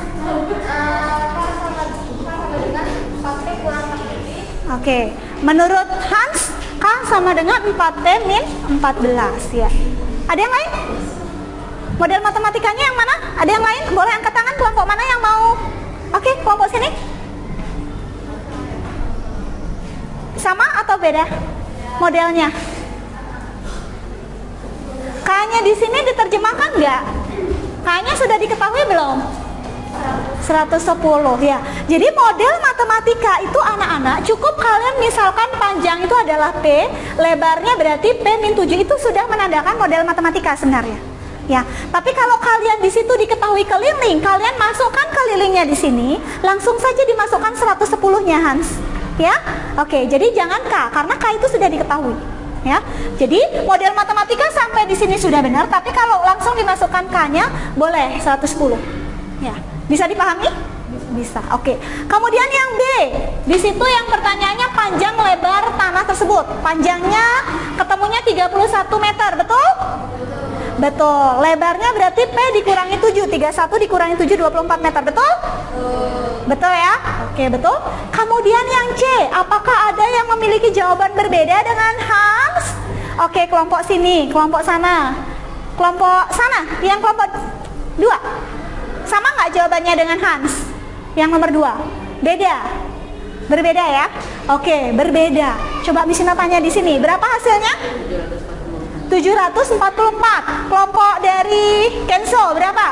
Sama dengan 4P kurang 14. Oke, menurut Hans, K sama dengan 4T min 14 ya. Ada yang lain? Model matematikanya yang mana? Ada yang lain? Boleh angkat tangan kelompok mana yang mau? Oke, kelompok sini. Sama atau beda modelnya? K-nya di sini diterjemahkan nggak? K-nya sudah diketahui belum? 110 ya. Jadi model matematika itu anak-anak cukup kalian misalkan panjang itu adalah P, lebarnya berarti P min 7, itu sudah menandakan model matematika sebenarnya. Ya, tapi kalau kalian di situ diketahui keliling, kalian masukkan kelilingnya di sini, langsung saja dimasukkan 110-nya Hans. Ya, oke. Jadi jangan K, karena K itu sudah diketahui. Ya, jadi model matematika sampai di sini sudah benar, tapi kalau langsung dimasukkan K-nya boleh 110. Ya, bisa dipahami? Bisa. Oke. Kemudian yang B, di situ yang pertanyaannya panjang lebar tanah tersebut. Panjangnya ketemunya 31 meter, betul? Betul. Lebarnya berarti P dikurangi 7, 31 dikurangi 7, 24 meter, betul? Betul ya? Oke, betul. Kemudian yang C, apakah ada yang memiliki jawaban berbeda dengan Hans? Oke, kelompok sini, kelompok sana. Kelompok sana, yang kelompok 2. Sama nggak jawabannya dengan Hans? Yang nomor 2. Beda? Berbeda ya? Oke, berbeda. Coba Misina tanya di sini, berapa hasilnya? 744. Kelompok dari Kenzo berapa?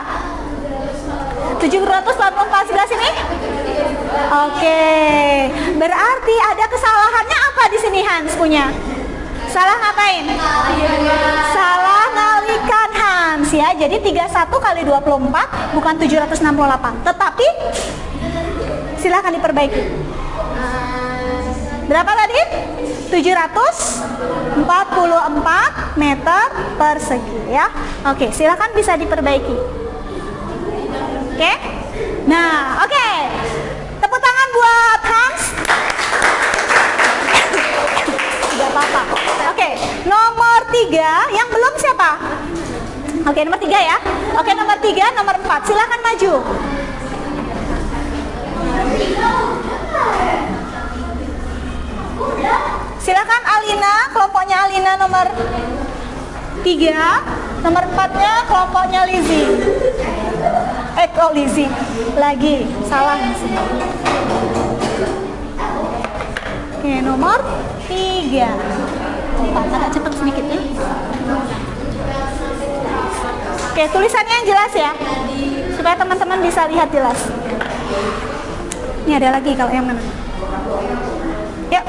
744 sebelah sini? Oke. Berarti ada kesalahannya apa di sini Hans punya? Salah ngapain? Salah ngalikan Hans ya. Jadi 31 kali 24 bukan 768. Tetapi silahkan diperbaiki. Berapa tadi? 744 meter persegi ya. Oke, silakan bisa diperbaiki. Oke. Nah, oke. Tepuk tangan buat Hans. Tidak apa-apa. Oke, nomor 3 yang belum siapa? Oke, nomor 3 ya. Oke, nomor 3, nomor 4. Silakan maju. Silakan Alina, kelompoknya Alina nomor 3, nomor 4-nya kelompoknya Lizzie. Kok Lizzie? Lagi, salah. Oke, nomor 3. 4, agak cepat sedikit ya. Oke, tulisannya yang jelas ya, supaya teman-teman bisa lihat jelas. Ini ada lagi kalau yang mana? Yuk.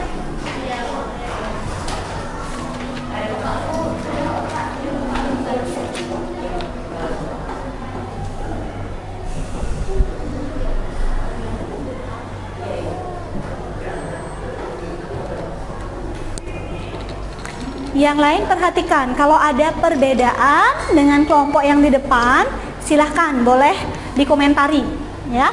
Yang lain perhatikan, kalau ada perbedaan dengan kelompok yang di depan, silahkan boleh dikomentari ya.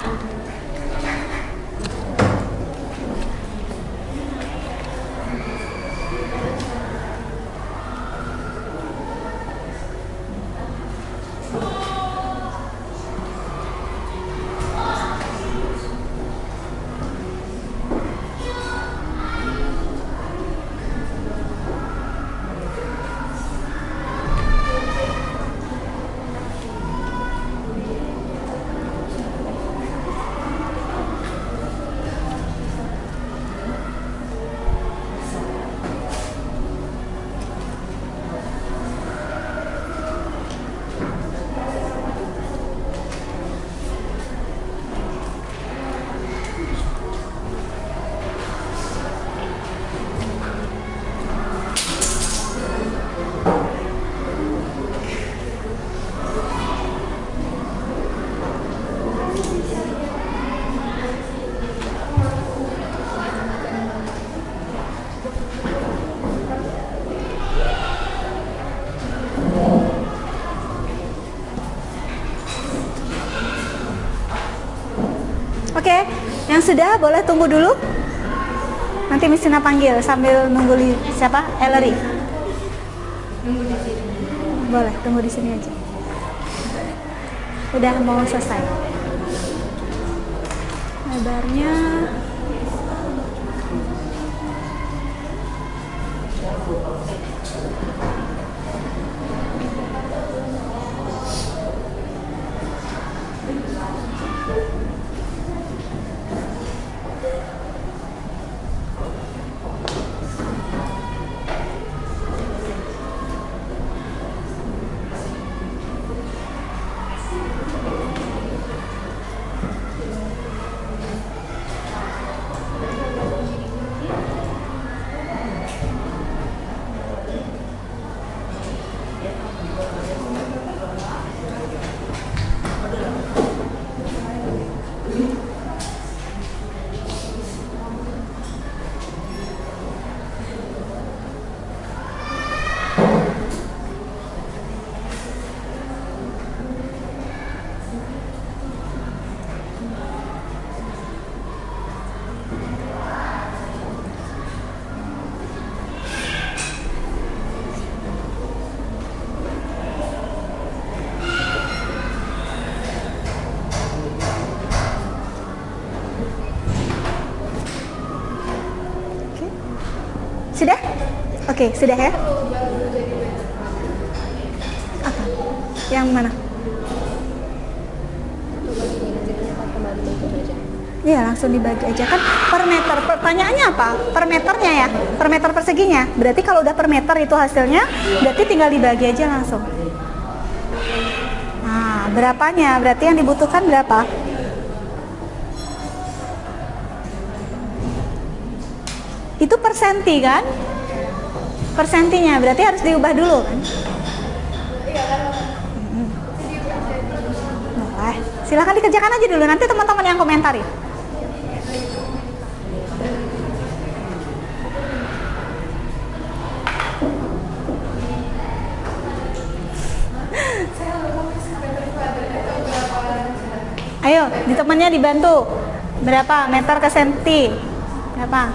Oke, yang sudah boleh tunggu dulu. Nanti Miss Tina panggil sambil nunggu siapa? Ellery. Boleh tunggu di sini aja. Udah mau selesai. Lebarnya sudah? Oke, sudah ya? Apa? Yang mana? Iya, langsung dibagi aja kan per meter. Pertanyaannya apa? Per meternya ya? Per meter perseginya. Berarti kalau udah per meter itu hasilnya, berarti tinggal dibagi aja langsung. Nah, berapanya? Berarti yang dibutuhkan berapa? Itu per senti kan? Per sentinya, berarti harus diubah dulu kan? Boleh. Silahkan dikerjakan aja dulu, nanti teman-teman yang komentari. Ayo, di temennya dibantu. Berapa meter ke senti? Berapa?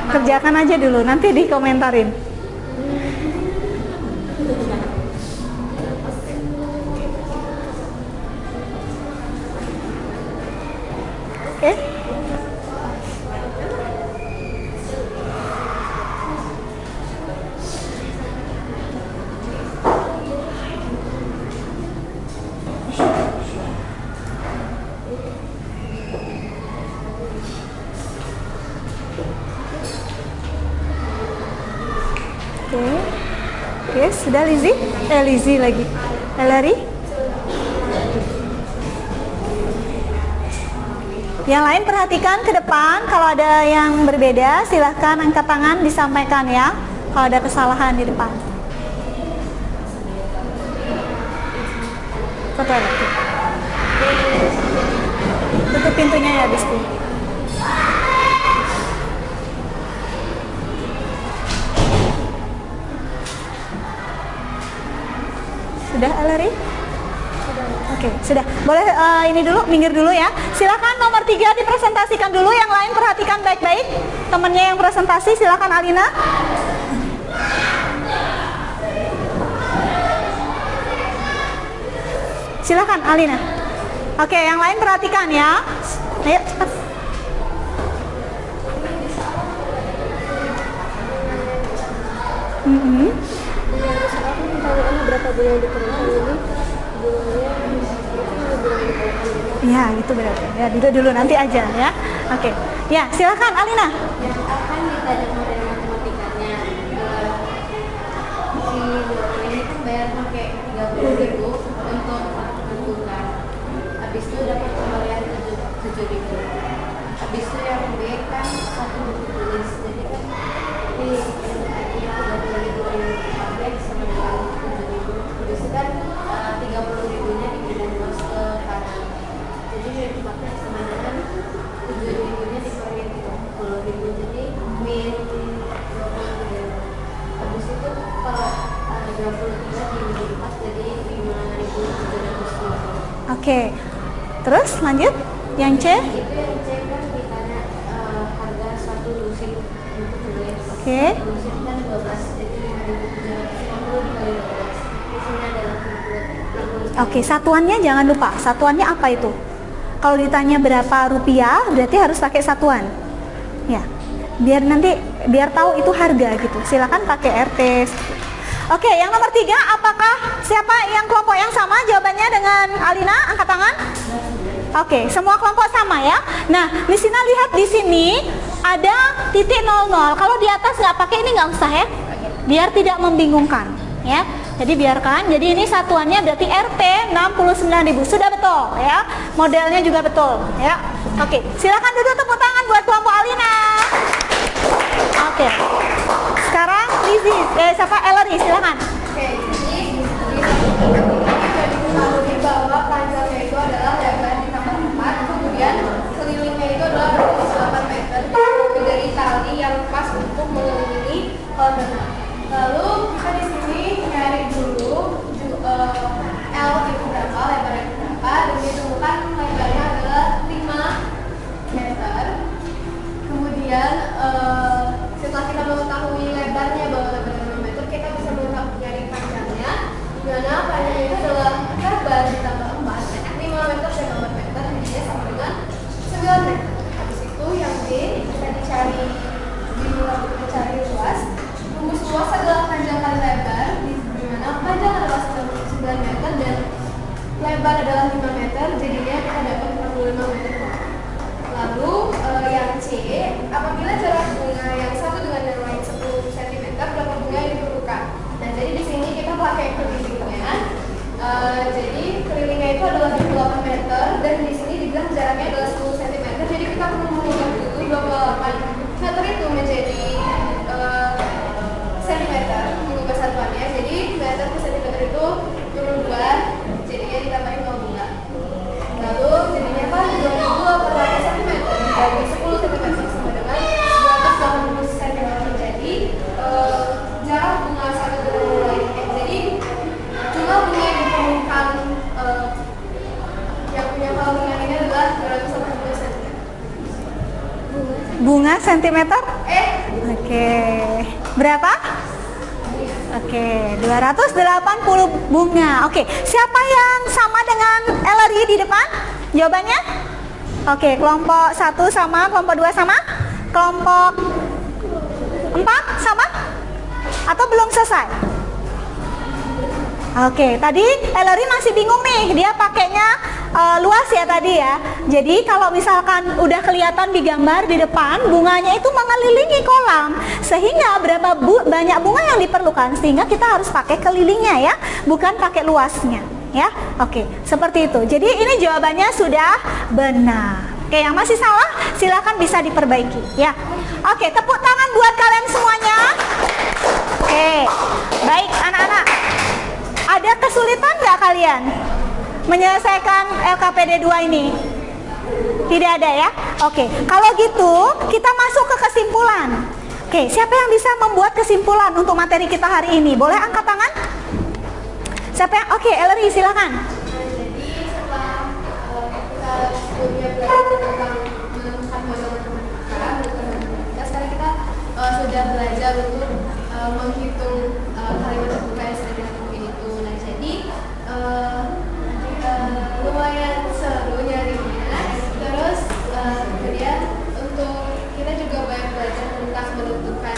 Kerjakan aja dulu, nanti dikomentarin. Oke. Oke, sudah Lizzy? Lizzy lagi. Ellery? Yang lain perhatikan ke depan, kalau ada yang berbeda silahkan angkat tangan disampaikan ya. Kalau ada kesalahan di depan. Foto lagi. Tutup pintunya ya, Bisti. Sudah, Ellery? Oke, sudah. Boleh ini dulu, minggir dulu ya. Silakan nomor 3 dipresentasikan dulu. Yang lain perhatikan baik-baik. Temennya yang presentasi, silakan Alina. Silakan Alina. Oke, yang lain perhatikan ya. Ayo cepat. Berapa bulan diturunkan ini? Ya, itu berarti. Ya, dulu nanti aja ya. Oke. Ya, silakan Alina. Akan ditanya model matematikanya. Si ini kan bayar pakai 30.000 untuk menentukan. Habis itu dapat kembalian 7.000. Habis itu yang B kan 1 buku tulis. Jadi kan ini 30.000 sama dengan 7.000. Habis itu kan 30.000-nya dipindah luas ke kanan. Jadi dari pakai sama dengan 7.000-nya dikurangi 30.000. Jadi min 20.000. Habis itu kalau 23 dilipat jadi 5.750. Oke. Terus lanjut. Yang C? Itu yang C kan ditanya harga suatu lusin untuk tulis. Oke. Lusin kan 12 jadi 5.750 dikali 12. Di sini adalah 60. Oke, satuannya jangan lupa. Satuannya apa itu? Kalau ditanya berapa rupiah, berarti harus pakai satuan. Ya. Biar tahu itu harga gitu. Silakan pakai RT. Oke, yang nomor 3, apakah siapa yang kelompok yang sama jawabannya dengan Alina? Angkat tangan. Oke, semua kelompok sama ya. Nah, di sini lihat di sini ada titik 00. Kalau di atas nggak pakai ini nggak usah ya, biar tidak membingungkan ya. Jadi biarkan. Jadi ini satuannya berarti RT 69.000. Sudah betul ya. Modelnya juga betul ya. Oke, silakan duduk, tepuk tangan buat kelompok Alina. Oke. Sekarang Lizzy, siapa? Ellery, silakan. Oke, jadi diketahui bahwa panjangnya itu adalah lebar ditambah 4, kemudian kelilingnya itu adalah 28 meter dari tali yang pas untuk mengelilingi kolam. Lalu kita di sini nyari dulu L itu berapa, lebarnya itu berapa, dan ditemukan lebarnya adalah 5 meter. Kemudian setelah kita mengetahui lebarnya bahwa lebarnya 5 meter, kita bisa mencari panjangnya, di mana panjangnya itu adalah lebar ditambah 4, 5 meter dan 4 meter, jadinya sama dengan 9 meter. Habis itu yang B kita dicari luas. Rumus luas adalah panjang kali lebar, di mana panjang adalah 9 meter dan lebar adalah 5 meter, jadinya kita dapat 45 meter. Lalu yang C, apabila jarak bunga yang satu dengan yang lain 10 cm, berapa bunga yang diperlukan? Nah, jadi di sini kita pakai kelilingnya. Jadi kelilingnya itu adalah 28 meter dan di sini dibilang jaraknya adalah 10 cm. Jadi kita perlu mengubah dulu 28 meter itu menjadi sentimeter mengubah satuannya. Jadi meter ke sentimeter itu turun 2, jadinya ditambahin 0 bunga. Lalu jadinya apa? 2.800 cm dibagi 10 cm sama dengan 280 cm. Jadi jarak bunga satu dengan yang lainnya. Jadi jumlah bunga yang ditemukan yang punya kalungan ini adalah 280 cm. Bunga sentimeter? Oke. Berapa? Oke, 280 bunga. Oke, siapa yang sama dengan Ellery di depan? Jawabannya? Oke, kelompok 1 sama, kelompok 2 sama? Kelompok 4 sama? Atau belum selesai? Oke, tadi Ellery masih bingung nih, dia pakainya luas ya tadi ya. Jadi kalau misalkan udah kelihatan di gambar di depan, bunganya itu mengelilingi kolam, sehingga banyak bunga yang diperlukan, sehingga kita harus pakai kelilingnya ya, bukan pakai luasnya ya. Oke, seperti itu. Jadi ini jawabannya sudah benar. Oke, yang masih salah silakan bisa diperbaiki ya. Oke, tepuk tangan buat kalian semuanya. Oke, baik anak-anak. Ada kesulitan nggak kalian menyelesaikan LKPD 2 ini? Tidak ada ya? Oke, kalau gitu kita masuk ke kesimpulan. Oke, siapa yang bisa membuat kesimpulan untuk materi kita hari ini? Boleh angkat tangan? Siapa yang? Oke, Ellery silakan. Jadi setelah kita sebelumnya belajar tentang menemukan model matematika, sekarang kita sudah belajar untuk menghitung kalimat terbuka yang sudah ditemukan itu. Nah, jadi lumayan seru nyarinya. Terus kemudian untuk kita juga banyak belajar tentang menentukan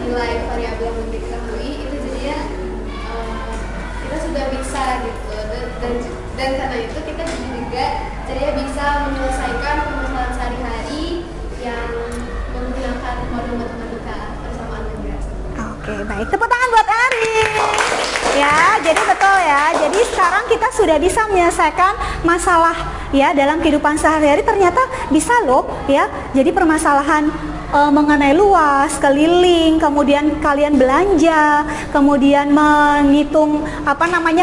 nilai variabel yang diketahui itu, jadinya kita sudah bisa gitu, dan karena itu kita juga jadinya bisa menyelesaikan permasalahan sehari-hari yang menggunakan model matematika persamaan negara. Oke, baik. Tepuk tangan buat Ellery. Ya, jadi betul ya. Jadi sekarang kita sudah bisa menyelesaikan masalah ya dalam kehidupan sehari-hari, ternyata bisa loh ya. Jadi permasalahan mengenai luas, keliling, kemudian kalian belanja, kemudian menghitung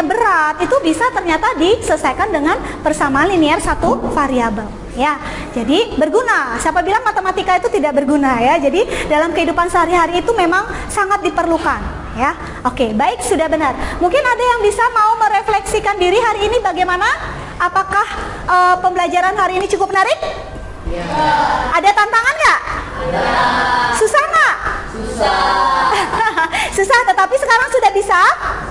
berat, itu bisa ternyata diselesaikan dengan persamaan linear satu variabel. Ya, jadi berguna. Siapa bilang matematika itu tidak berguna ya? Jadi dalam kehidupan sehari-hari itu memang sangat diperlukan. Ya, oke, baik, sudah benar. Mungkin ada yang bisa mau merefleksikan diri hari ini bagaimana? Apakah pembelajaran hari ini cukup menarik? Ya. Ada tantangan nggak? Ada. Susah nggak? Susah. Susah, tetapi sekarang sudah bisa?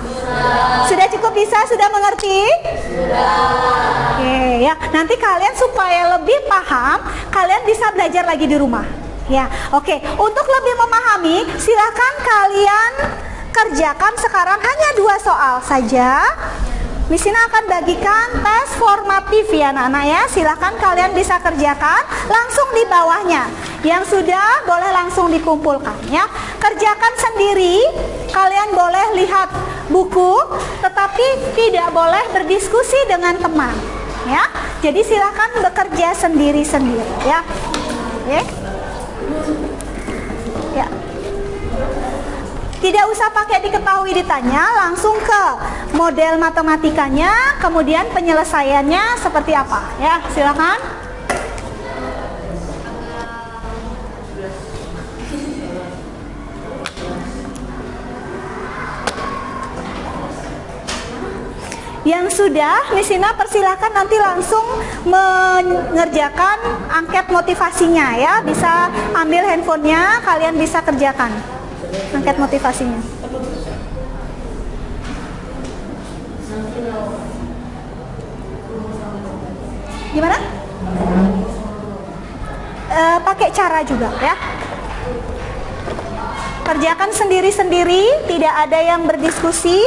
Sudah. Sudah cukup bisa? Sudah mengerti? Sudah. Oke, ya. Nanti kalian supaya lebih paham, kalian bisa belajar lagi di rumah. Ya, oke. Untuk lebih memahami, silakan kalian kerjakan sekarang hanya 2 soal saja. Miss Ina akan bagikan tes formatif ya anak-anak ya. Silakan kalian bisa kerjakan langsung di bawahnya. Yang sudah boleh langsung dikumpulkan ya. Kerjakan sendiri. Kalian boleh lihat buku, tetapi tidak boleh berdiskusi dengan teman ya. Jadi silakan bekerja sendiri-sendiri ya. Oke. Ya. Tidak usah pakai diketahui ditanya, langsung ke model matematikanya, kemudian penyelesaiannya seperti apa ya, silakan. Yang sudah, Miss Ina persilahkan nanti langsung mengerjakan angket motivasinya ya. Bisa ambil handphonenya, kalian bisa kerjakan angket motivasinya. Gimana? Pakai cara juga ya. Kerjakan sendiri-sendiri, tidak ada yang berdiskusi.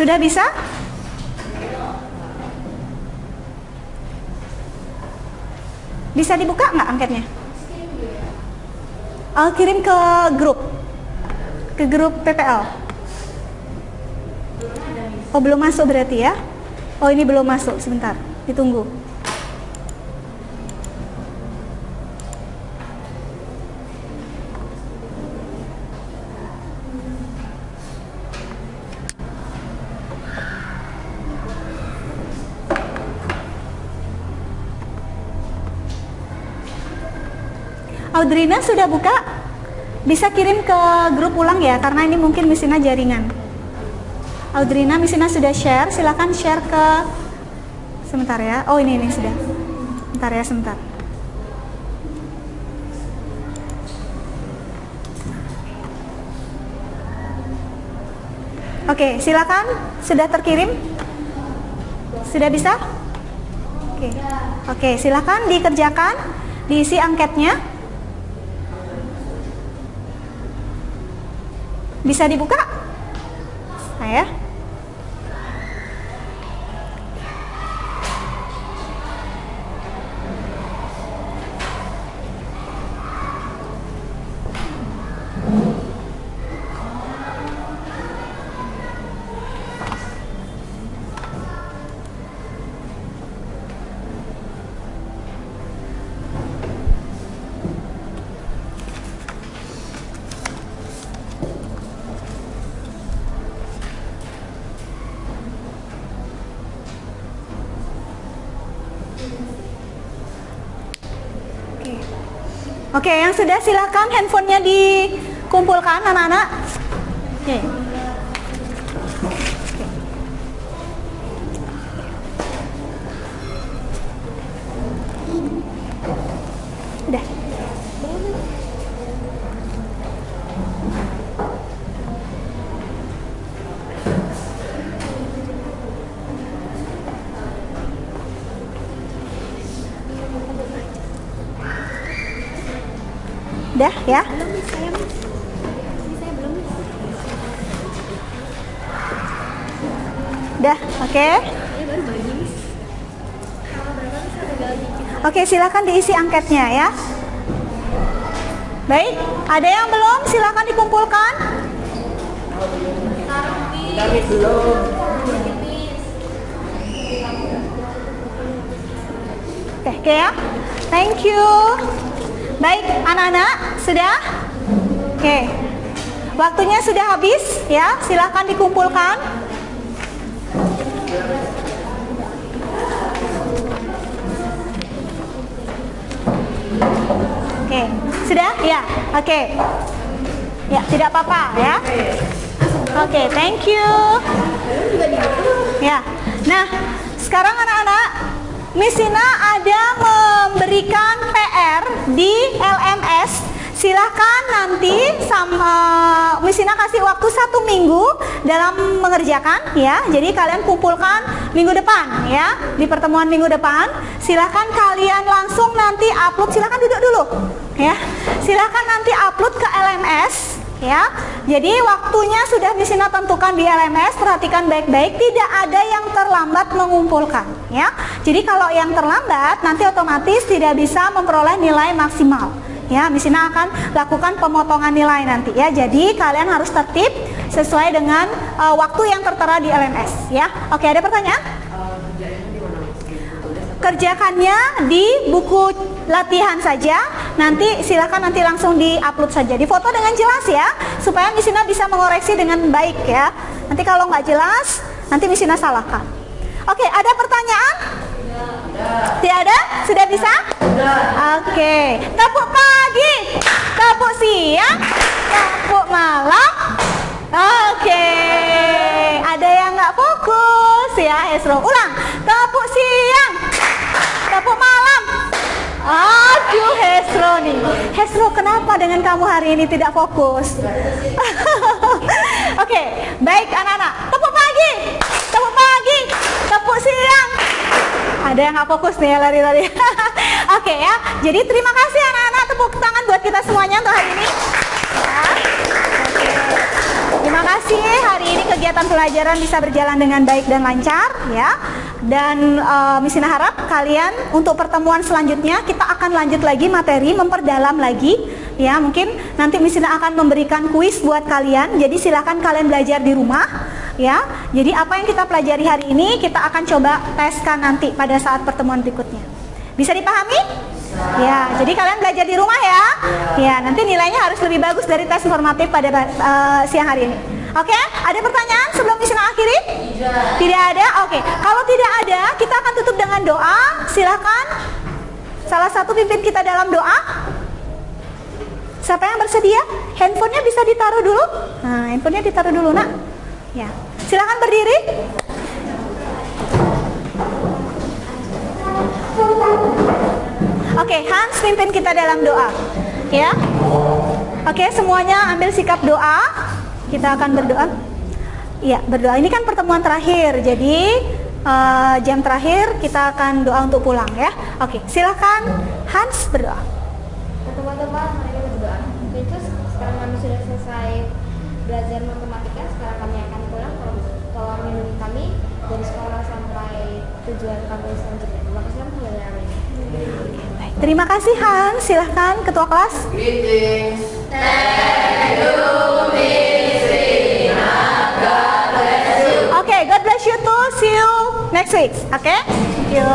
Sudah bisa? Bisa dibuka nggak angketnya? Kirim ke grup PPL. Oh, belum masuk berarti ya? Oh, ini belum masuk, sebentar, ditunggu. Audrina sudah buka? Bisa kirim ke grup ulang ya, karena ini mungkin Misina jaringan. Audrina, Misina sudah share, silakan share ke... Sebentar ya, oh ini sudah. Sebentar ya, sebentar. Oke, silakan, sudah terkirim? Sudah bisa? Oke, silakan dikerjakan, diisi angketnya. Bisa dibuka? Saya. Oke, yang sudah silakan handphonenya dikumpulkan anak-anak. Oke. Udah. Udah ya? Udah, oke. Oke, silakan diisi angketnya ya. Baik, ada yang belum? Silakan dikumpulkan. Oke ya. Thank you. Baik, anak-anak, sudah? Oke. Waktunya sudah habis ya, silakan dikumpulkan. Oke, sudah? Ya, oke. Ya, tidak apa-apa ya. Oke, thank you. Ya. Nah, sekarang anak-anak, Misina ada memberikan PR di LMS. Silahkan nanti Misina kasih waktu 1 minggu dalam mengerjakan ya. Jadi kalian kumpulkan minggu depan ya. Di pertemuan minggu depan, silahkan kalian langsung nanti upload. Silahkan duduk dulu ya. Silahkan nanti upload ke LMS ya. Jadi waktunya sudah Misina tentukan di LMS. Perhatikan baik-baik, tidak ada yang terlambat mengumpulkan ya. Jadi kalau yang terlambat nanti otomatis tidak bisa memperoleh nilai maksimal ya. Misina akan lakukan pemotongan nilai nanti ya. Jadi kalian harus tertib sesuai dengan waktu yang tertera di LMS ya. Oke, ada pertanyaan? Kerjakannya di buku latihan saja. Nanti silakan nanti langsung di-upload saja. Difoto dengan jelas ya, supaya Misina bisa mengoreksi dengan baik ya. Nanti kalau nggak jelas, nanti Misina salahkan. Oke, ada pertanyaan? Tidak ada? Sudah bisa? Oke. Tepuk pagi, tepuk siang, tepuk malam. Oke. Ada yang nggak fokus ya, Hesro. Ulang. Tepuk siang, tepuk malam. Aduh, Hesro nih. Hesro, kenapa dengan kamu hari ini tidak fokus? Oke, baik anak-anak. Tepuk pagi, tepuk siang. Ada yang nggak fokus nih ya, lari-lari. Oke ya. Jadi terima kasih anak-anak. Tepuk tangan buat kita semuanya untuk hari ini. Ya. Oke. Terima Terima kasih, hari ini kegiatan pelajaran bisa berjalan dengan baik dan lancar ya. Dan Miss Ina harap kalian untuk pertemuan selanjutnya kita akan lanjut lagi materi, memperdalam lagi ya. Mungkin nanti Miss Ina akan memberikan kuis buat kalian. Jadi silakan kalian belajar di rumah ya. Jadi apa yang kita pelajari hari ini kita akan coba teskan nanti pada saat pertemuan berikutnya. Bisa dipahami? Ya, jadi kalian belajar di rumah ya. Ya, nanti nilainya harus lebih bagus dari tes formatif pada siang hari ini. Oke, ada pertanyaan sebelum Miss Ina akhiri? Tidak ada? Oke, kalau tidak ada, kita akan tutup dengan doa. Silakan salah satu pimpin kita dalam doa. Siapa yang bersedia? Handphonenya bisa ditaruh dulu. Nah, handphonenya ditaruh dulu, nak. Ya, silakan berdiri. Oke, Hans pimpin kita dalam doa. Ya. Oke, semuanya ambil sikap doa. Kita akan berdoa. Iya, berdoa. Ini kan pertemuan terakhir. Jadi jam terakhir kita akan doa untuk pulang ya. Oke, silakan Hans berdoa. Teman-teman, mari kita berdoa. Itu sekarang kami sudah selesai belajar matematika. Sekarang kami akan pulang. Tolong lindungi kami dari sekolah sampai tujuan kami selanjutnya. Terima kasih. Terima kasih Hans. Silahkan ketua kelas. Greetings. Thank you, Miss Ina. God bless you. Okay, God bless you too. See you next week. Okay? Thank you.